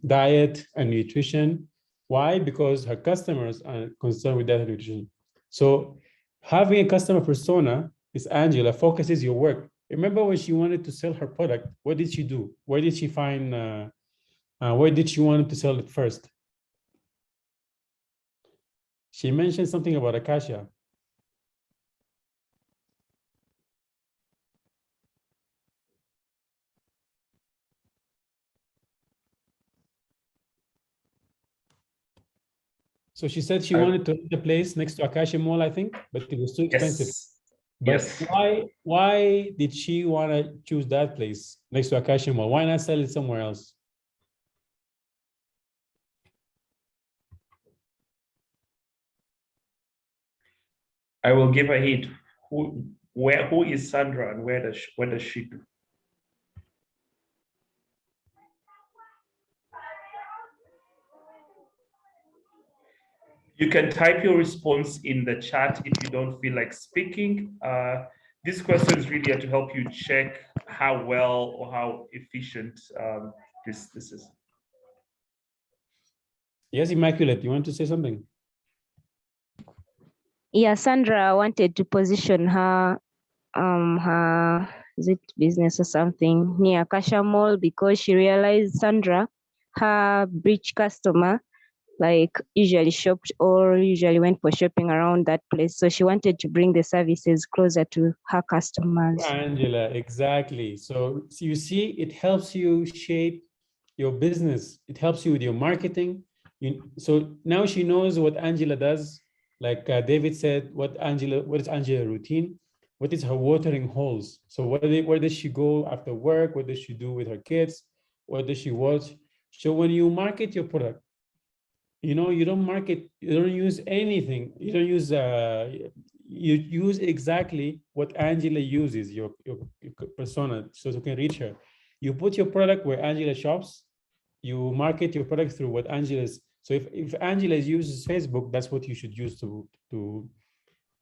diet and nutrition. Why? Because her customers are concerned with diet and nutrition. So having a customer persona is Angela focuses your work. Remember when she wanted to sell her product, what did she do? Where did she find, where did she want to sell it first? She mentioned something about Acacia. So she said she wanted to rent a place next to Acacia Mall, I think, but it was too expensive. But why did she want to choose that place next to Acacia Mall? Why not sell it somewhere else? I will give a hint. Who is Sandra, and what does she do? You can type your response in the chat if you don't feel like speaking. This question is really to help you check how well or how efficient this is. Yes, Immaculate, you want to say something? Yeah, Sandra wanted to position her is it business or something near Acacia Mall, because she realized Sandra, her rich customer, like usually shopped or usually went for shopping around that place. So she wanted to bring the services closer to her customers. Angela, exactly. So you see, it helps you shape your business. It helps you with your marketing. So now she knows what Angela does. Like David said, what is Angela's routine? What is her watering holes? So where does she go after work? What does she do with her kids? What does she watch? So when you market your product, you don't use anything. You don't use, you use exactly what Angela uses, your persona, so you can reach her. You put your product where Angela shops, you market your product through what Angela's. So if Angela uses Facebook, that's what you should use to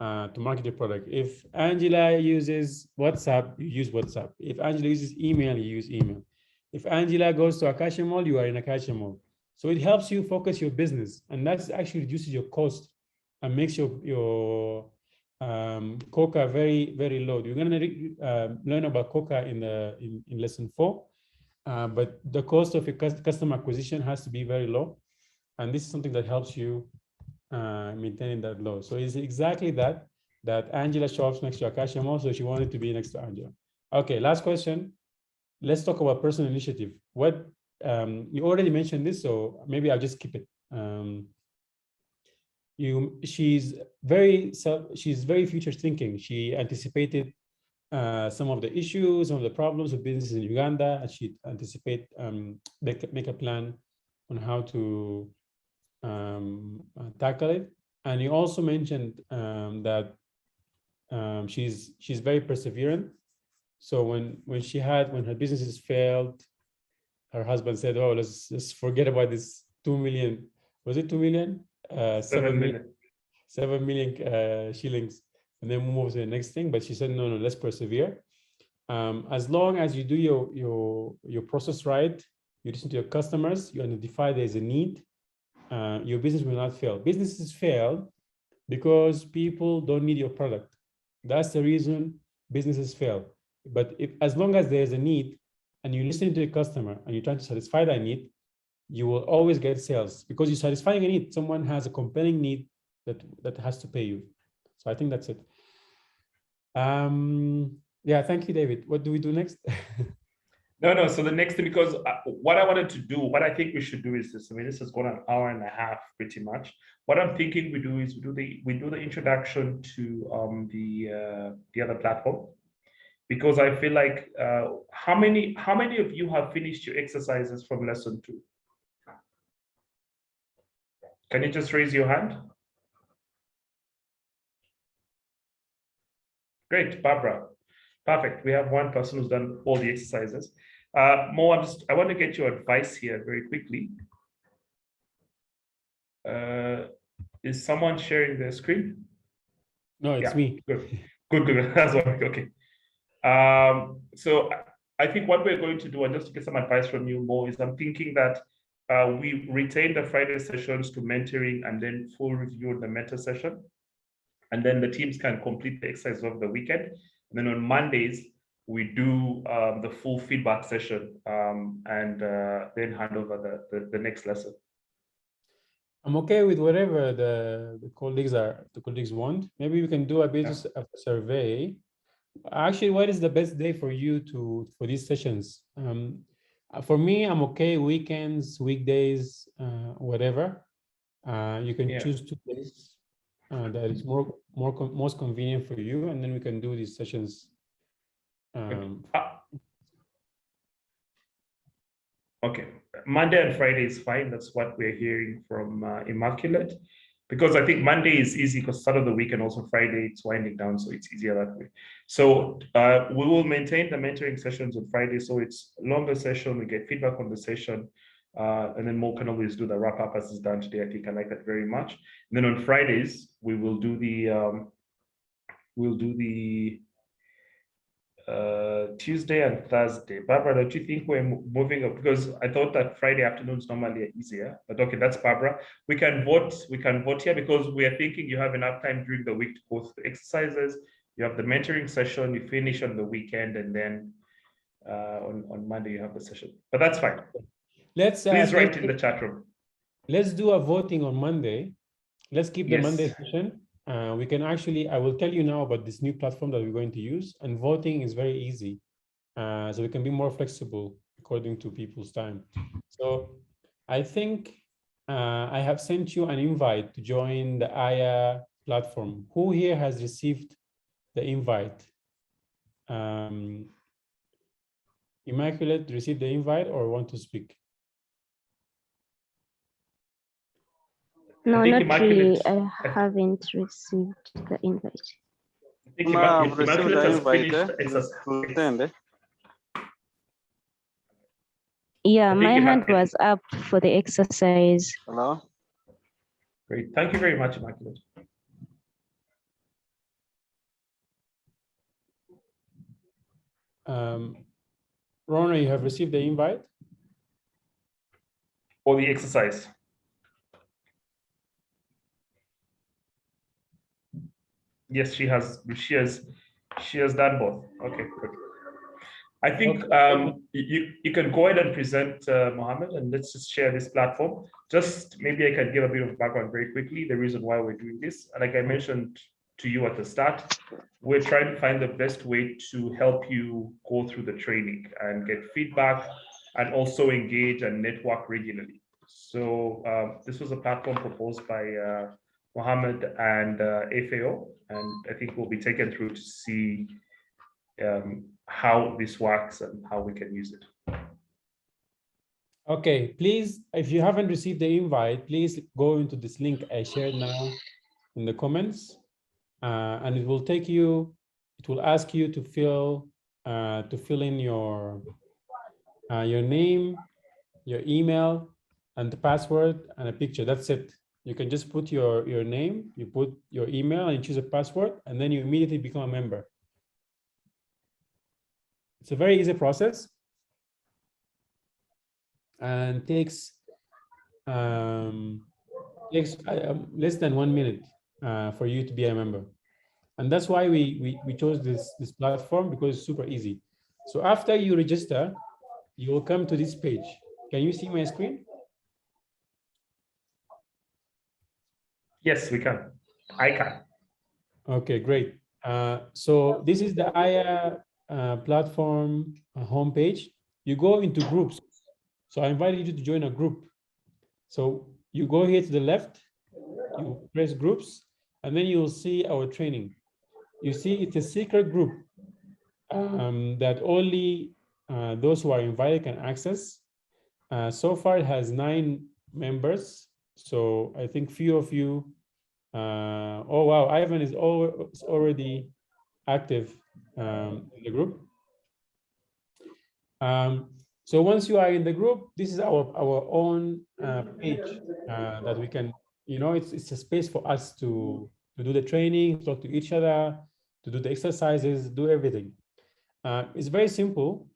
market your product. If Angela uses WhatsApp, you use WhatsApp. If Angela uses email, you use email. If Angela goes to Acacia Mall, you are in Acacia Mall. So it helps you focus your business, and that actually reduces your cost and makes your COCA very, very low. You're going to learn about COCA in lesson 4, but the cost of a customer acquisition has to be very low, and this is something that helps you maintaining that low. So it's exactly that Angela shops next to Acacia Mall, so she wanted to be next to Angela. Okay, last question. Let's talk about personal initiative. What you already mentioned this, so maybe I'll just keep it. She's very future thinking. She anticipated some of the issues, some of the problems of business in Uganda, and she anticipate make a plan on how to tackle it. And you also mentioned that she's very perseverant. So when her businesses failed, her husband said, "Oh, let's forget about this 2 million." Was it 2 million? 7 million. 7 million shillings, and then move to the next thing. But she said, "No, let's persevere. As long as you do your process right, you listen to your customers, you identify there's a need, your business will not fail." Businesses fail because people don't need your product. That's the reason businesses fail. But as long as there's a need and you listen to the customer and you're trying to satisfy that need, you will always get sales, because you're satisfying a need. Someone has a compelling need that has to pay you. So I think that's it. Yeah, thank you, David. What do we do next? No. So the next thing, because what I wanted to do, what I think we should do is this. I mean, this has gone an hour and a half, pretty much. What I'm thinking we do is we do the introduction to the other platform, because I feel like how many of you have finished your exercises from lesson 2? Can you just raise your hand? Great, Barbara. Perfect. We have one person who's done all the exercises. Mo, I want to get your advice here very quickly. Is someone sharing their screen? No, it's me. Good. That's okay. So I think what we're going to do, and just to get some advice from you, Mo, is I'm thinking that we retain the Friday sessions to mentoring and then full review of the mentor session. And then the teams can complete the exercise of the weekend. And then on Mondays, we do the full feedback session and then hand over the next lesson. I'm okay with whatever the colleagues want. Maybe we can do a bit of a survey. Actually, what is the best day for you for these sessions? For me, I'm okay weekends, weekdays, whatever. You can choose 2 days that is most convenient for you, and then we can do these sessions. Okay, Monday and Friday is fine. That's what we're hearing from Immaculate, because I think Monday is easy because start of the week, and also Friday it's winding down, so it's easier that way. So we will maintain the mentoring sessions on Friday, so it's a longer session. We get feedback on the session, and then Mo can always do the wrap up as is done today. I think I like that very much. And then on Fridays we will do the Tuesday and Thursday. Barbara, don't you think we're moving up? Because I thought that Friday afternoons normally are easier, but okay, that's Barbara. We can vote here, because we are thinking you have enough time during the week to go through the exercises. You have the mentoring session, you finish on the weekend, and then on Monday you have the session. But that's fine. Please write in the chat room. Let's do a voting on Monday. Let's keep the Monday session. We can actually, I will tell you now about this new platform that we're going to use, and voting is very easy. So we can be more flexible according to people's time. So I think I have sent you an invite to join the Aya platform. Who here has received the invite? Immaculate, received the invite or want to speak? No, think not really. Immaculate- I haven't received the invite. I think I've received Immaculate the has invite finished to exercise. attend. Yeah, I think my hand Immaculate- was up for the exercise. Hello? Great. Thank you very much, Immaculate. Rona, you have received the invite? For the exercise. Yes, she has done both. Okay, good. I think you can go ahead and present, Mohammed, and let's just share this platform. Just maybe I can give a bit of background very quickly, the reason why we're doing this. And like I mentioned to you at the start, we're trying to find the best way to help you go through the training and get feedback and also engage and network regularly. So this was a platform proposed by Mohammed and FAO, and I think we'll be taken through to see how this works and how we can use it. Okay, please, if you haven't received the invite, please go into this link I shared now in the comments, and it will take you, it will ask you to fill in your name, your email, and the password and a picture. That's it. You can just put your name, you put your email, and you choose a password, and then you immediately become a member. It's a very easy process and takes less than 1 minute for you to be a member. And that's why we chose this platform, because it's super easy. So after you register, you will come to this page. Can you see my screen? Yes, we can. I can. Okay, great. So this is the Aya platform homepage. You go into groups. So I invited you to join a group. So you go here to the left, you press groups, and then you'll see our training. You see it's a secret group that only those who are invited can access. So far it has 9 members. So I think few of you, oh wow, Ivan is already active in the group. So once you are in the group, this is our own page that we can, it's a space for us to do the training, talk to each other, to do the exercises, do everything. It's very simple.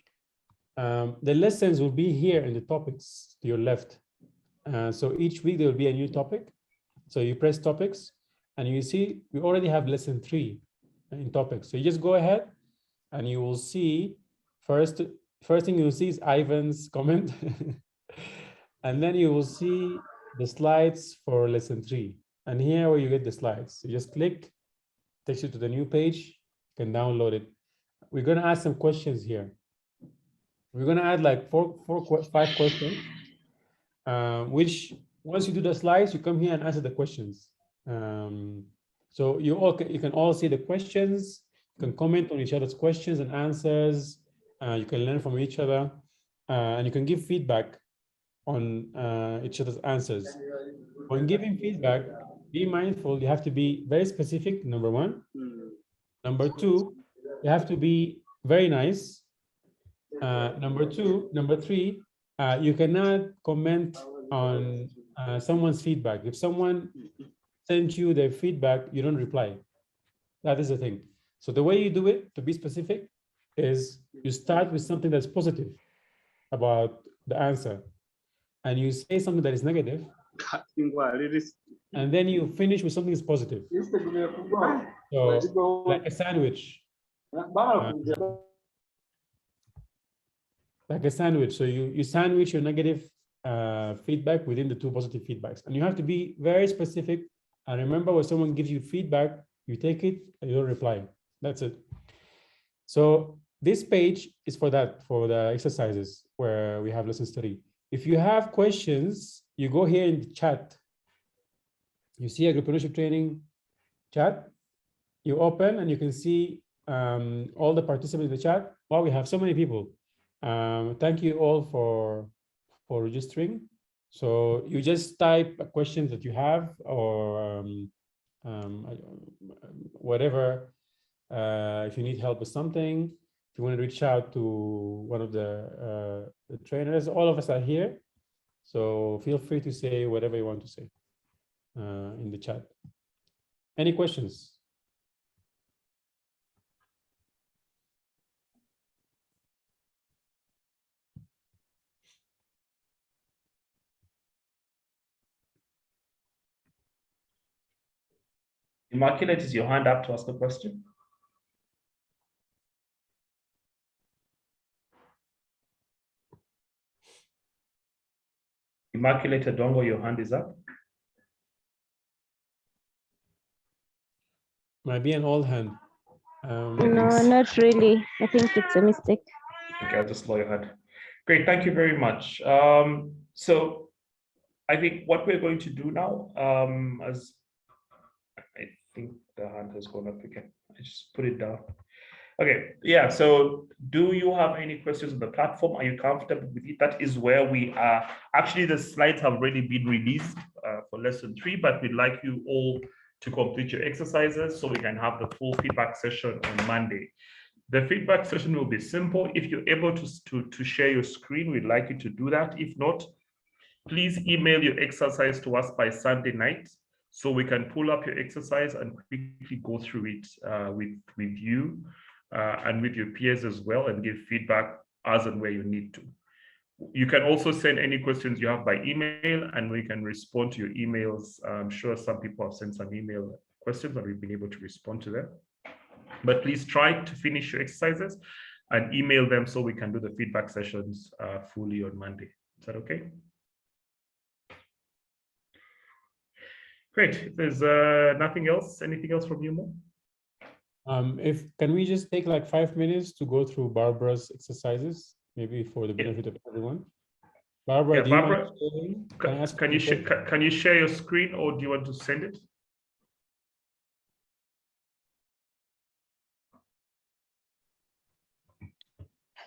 The lessons will be here in the topics to your left. So each week there will be a new topic. So you press topics and you see we already have lesson 3 in topics. So you just go ahead and you will see first thing you'll see is Ivan's comment. And then you will see the slides for lesson 3. And here where you get the slides, you just click, takes you to the new page, you can download it. We're going to ask some questions here. We're going to add like 5 questions, which once you do the slides, you come here and answer the questions. So you can all see the questions, you can comment on each other's questions and answers, you can learn from each other, and you can give feedback on each other's answers. When giving feedback, be mindful, you have to be very specific, number 1. Number 2, you have to be very nice. Number 3, you cannot comment on someone's feedback. If someone sends you their feedback, you don't reply. That is the thing. So the way you do it, to be specific, is you start with something that's positive about the answer, and you say something that is negative, and then you finish with something that's positive. So like a sandwich. Like a sandwich. So you sandwich your negative feedback within the 2 positive feedbacks. And you have to be very specific. And remember, when someone gives you feedback, you take it and you don't reply. That's it. So this page is for that, for the exercises where we have lessons 3. If you have questions, you go here in the chat. You see Agripreneurship training chat. You open and you can see all the participants in the chat. Wow, we have so many people. Thank you all for registering. So you just type questions that you have or whatever. If you need help with something, if you want to reach out to one of the trainers, all of us are here. So feel free to say whatever you want to say in the chat. Any questions? Immaculate, is your hand up to ask a question? Immaculate Adongo, your hand is up. Might be an old hand. No, not really. I think it's a mistake. Okay, I'll just lower your hand. Great, thank you very much. So I think what we're going to do now, as I think the hand has gone up again. I just put it down. Okay, yeah, so do you have any questions on the platform? Are you comfortable with it? That is where we are. Actually, the slides have already been released for lesson 3, but we'd like you all to complete your exercises so we can have the full feedback session on Monday. The feedback session will be simple. If you're able to share your screen, we'd like you to do that. If not, please email your exercise to us by Sunday night so we can pull up your exercise and quickly go through it with you and with your peers as well, and give feedback as and where you need to. You can also send any questions you have by email and we can respond to your emails. I'm sure some people have sent some email questions and we've been able to respond to them. But please try to finish your exercises and email them so we can do the feedback sessions fully on Monday. Is that okay? Great. If there's nothing else, anything else from you, Mo? Can we just take like 5 minutes to go through Barbara's exercises, maybe for the benefit of everyone? Barbara, Yeah, do Barbara, you mind can you share your screen, or do you want to send it?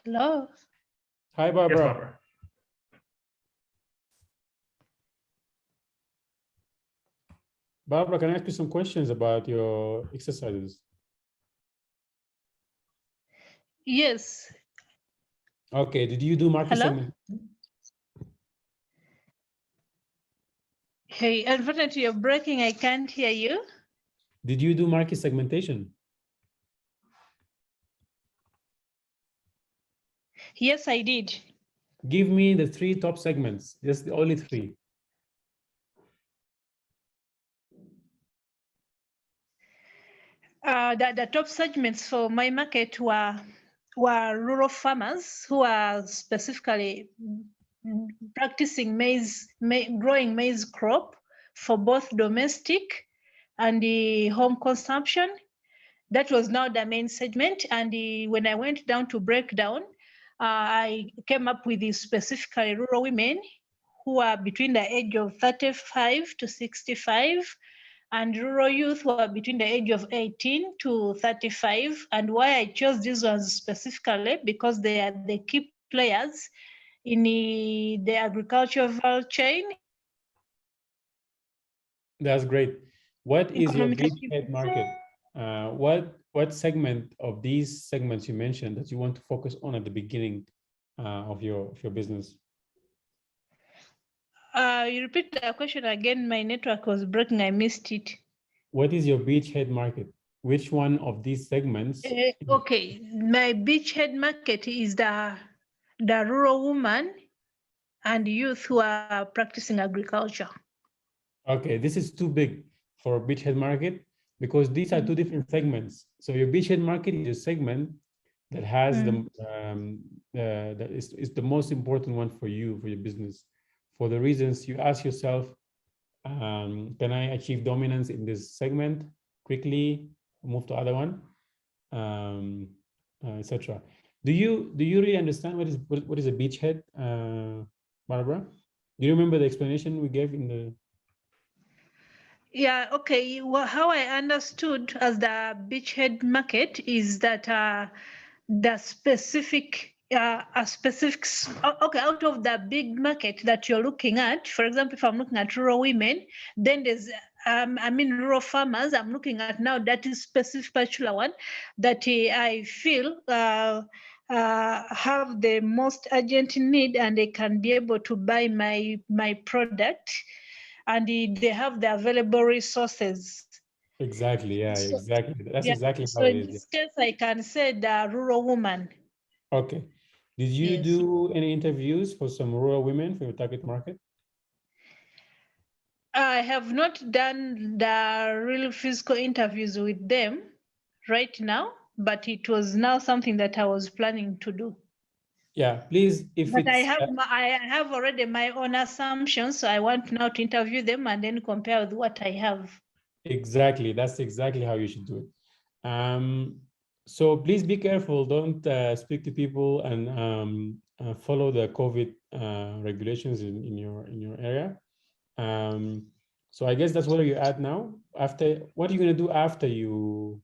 Hello. Hi, Barbara. Yes, Barbara. Barbara, can I ask you some questions about your exercises? Yes. Okay, did you do market segment? Hey, unfortunately, you're breaking. I can't hear you. Did you do market segmentation? Yes, I did. Give me the 3 top segments, just the only 3. The top segments for my market were rural farmers who are specifically practicing growing maize crop for both domestic and the home consumption. That was now the main segment. And when I went down to break down, I came up with these specifically rural women who are between the age of 35 to 65, and rural youth who are between the age of 18 to 35. And why I chose these ones specifically, because they are the key players in the agricultural chain. That's great. What is your beachhead market? What segment of these segments you mentioned that you want to focus on at the beginning of your business? You repeat the question again. My network was breaking. I missed it. What is your beachhead market? Which one of these segments? Okay, my beachhead market is the rural woman and youth who are practicing agriculture. Okay, this is too big for a beachhead market because these are 2 different segments. So your beachhead market is a segment that has that is the most important one for you, for your business, for the reasons you ask yourself. Can I achieve dominance in this segment quickly, move to other one, etc. Do you really understand what is a beachhead? Barbara, do you remember the explanation we gave in the? Yeah, okay. Well, how I understood as the beachhead market is that the specific, okay, out of the big market that you're looking at, for example, if I'm looking at rural women, then there's, rural farmers, I'm looking at now that is specific particular one that I feel have the most urgent need and they can be able to buy my product. And they have the available resources. Exactly, yeah, So, exactly. That's yeah, exactly so how it in is. this case, I can say the rural woman. Okay. Did you Yes. do any interviews for some rural women for your target market? I have not done the real physical interviews with them right now, but it was now something that I was planning to do. Yeah, please, if But it's I have already my own assumptions, so I want now to interview them and then compare with what I have. exactly, that's exactly how you should do it. So please be careful. Don't speak to people and follow the COVID regulations in your area. So I guess that's where you're at now. After, what are you going to do after you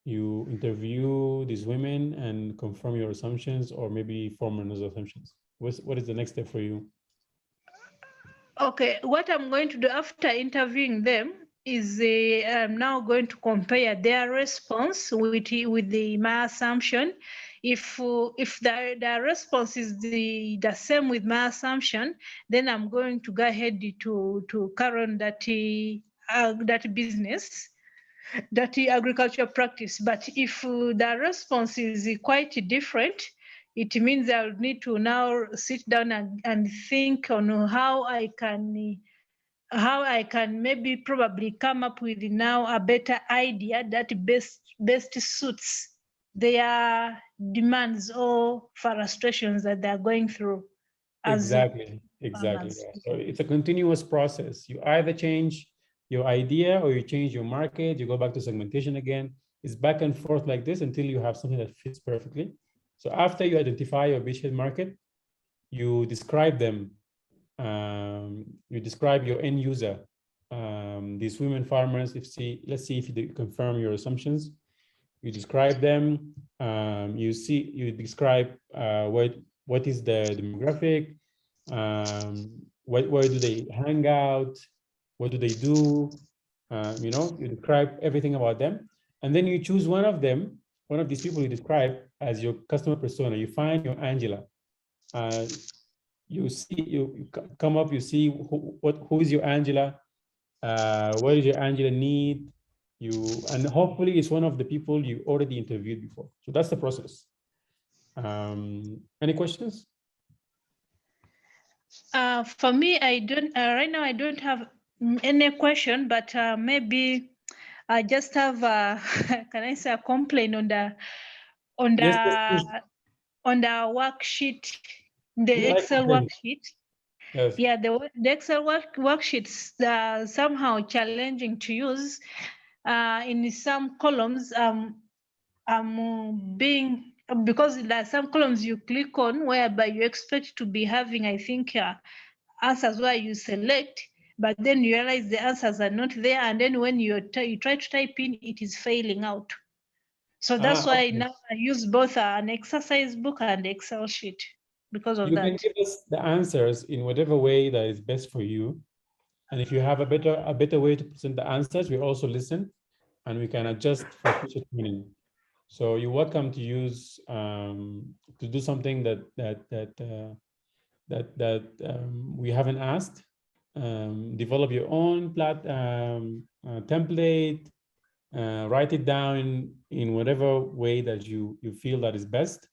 interview these women and confirm your assumptions, or maybe form another assumptions? What is the next step for you? Okay, what I'm going to do after interviewing them is I'm now going to compare their response with my assumption. If the response is the same with my assumption, then I'm going to go ahead to carry on that business, that agricultural practice. But if the response is quite different, it means I'll need to now sit down and think on how I can maybe probably come up with now a better idea that best suits their demands or frustrations that they're going through. Exactly. Farmers. Yeah. So it's a continuous process. You either change your idea or you change your market, you go back to segmentation again. It's back and forth like this until you have something that fits perfectly. So after you identify your beachhead market, you describe them. You describe your end user. These women farmers, let's see if you confirm your assumptions. You describe them. You describe what is the demographic, where do they hang out, what do they do, you describe everything about them, and then you choose one of them, one of these people you describe as your customer persona. You find your Angela. You come up, you see who is your Angela, what does your Angela need, and hopefully it's one of the people you already interviewed before. So that's the process. Any questions? For me, I don't right now. I don't have any question, but maybe I just have can I say a complaint on the Yes, worksheet, the Excel worksheet. Yes. Yeah, the Excel worksheets are somehow challenging to use. In some columns, because there are some columns you click on whereby you expect to be having, I think, answers where you select, but then you realize the answers are not there, and then when you try to type in, it is failing out. So that's why now I use both an exercise book and Excel sheet because of that. You can give us the answers in whatever way that is best for you. And if you have a better way to present the answers, we also listen and we can adjust for future training. So you're welcome to use to do something that we haven't asked. Develop your own template. Write it down in whatever way that you feel that is best,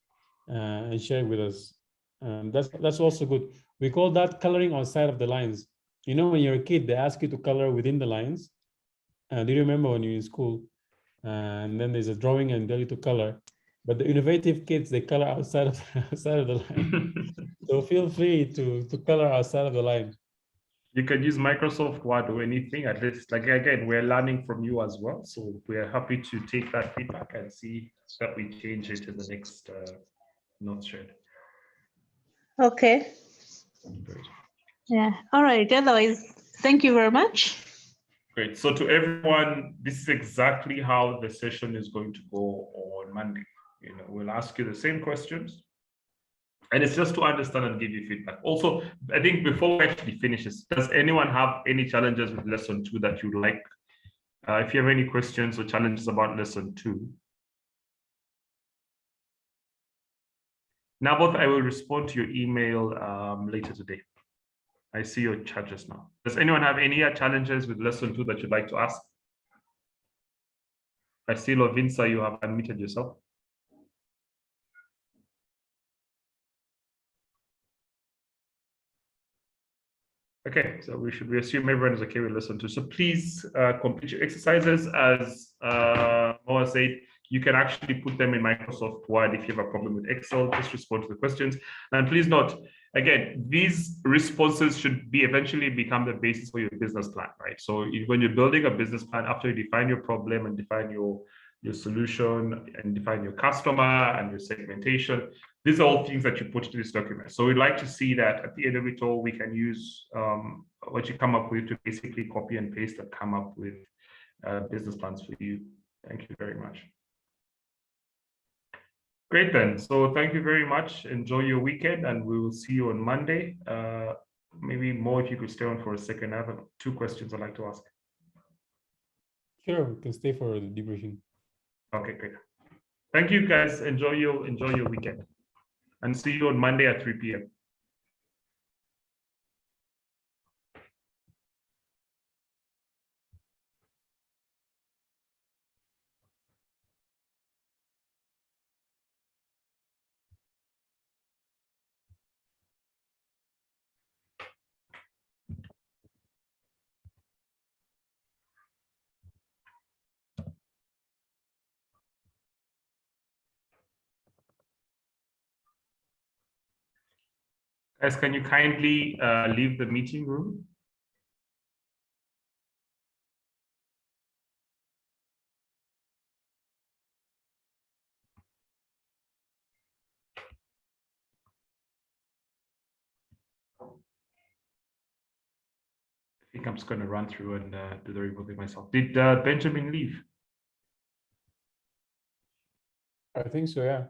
and share it with us. That's also good. We call that coloring outside of the lines. You know, when you're a kid, they ask you to color within the lines. Do you remember when you're in school? And then there's a drawing and tell you to color. But the innovative kids, they color outside of the line. So feel free to color outside of the line. You can use Microsoft Word or anything. At least, like, again, we're learning from you as well. So we're happy to take that feedback and see that we change it in the next notes thread. Okay. Great. Yeah. All right. Otherwise, thank you very much. Great. So to everyone, this is exactly how the session is going to go on Monday. We'll ask you the same questions. And it's just to understand and give you feedback. Also, I think before we actually finish this, does anyone have any challenges with lesson 2 that you'd like? If you have any questions or challenges about lesson 2. Now, both I will respond to your email later today. I see your chat just now. Does anyone have any challenges with lesson 2 that you'd like to ask? I see Lovinsa, you have unmuted yourself. Okay, so we assume everyone is okay with lesson 2. So please complete your exercises. As Moa said, you can actually put them in Microsoft Word. If you have a problem with Excel, just respond to the questions. And please note, again, these responses should eventually become the basis for your business plan, right? So when you're building a business plan, after you define your problem and define your solution and define your customer and your segmentation, these are all things that you put into this document. So we'd like to see that at the end of it all, we can use what you come up with to basically copy and paste and come up with business plans for you. Thank you very much. Great then. So thank you very much. Enjoy your weekend and we will see you on Monday. Maybe more if you could stay on for a second. I have 2 questions I'd like to ask. Sure, we can stay for the debriefing. Okay, great. Thank you guys. Enjoy your weekend. And see you on Monday at 3 p.m. Guys, can you kindly leave the meeting room? I think I'm just going to run through and do the removing myself. Did Benjamin leave? I think so, yeah.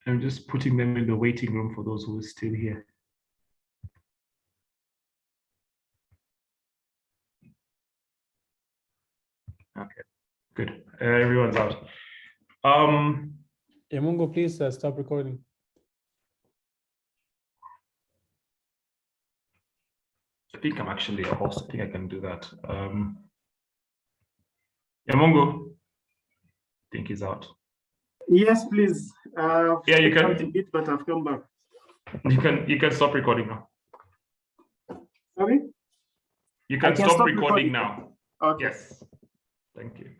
I'm just putting them in the waiting room for those who are still here. Okay, good. Everyone's out. Yamungo, please stop recording. I think I'm actually a host. I think I can do that. Yamungo, I think he's out. Yes, please. Yeah, you can. A bit, but I've come back. You can stop recording now. Sorry? You can stop recording now. Okay. Yes. Thank you.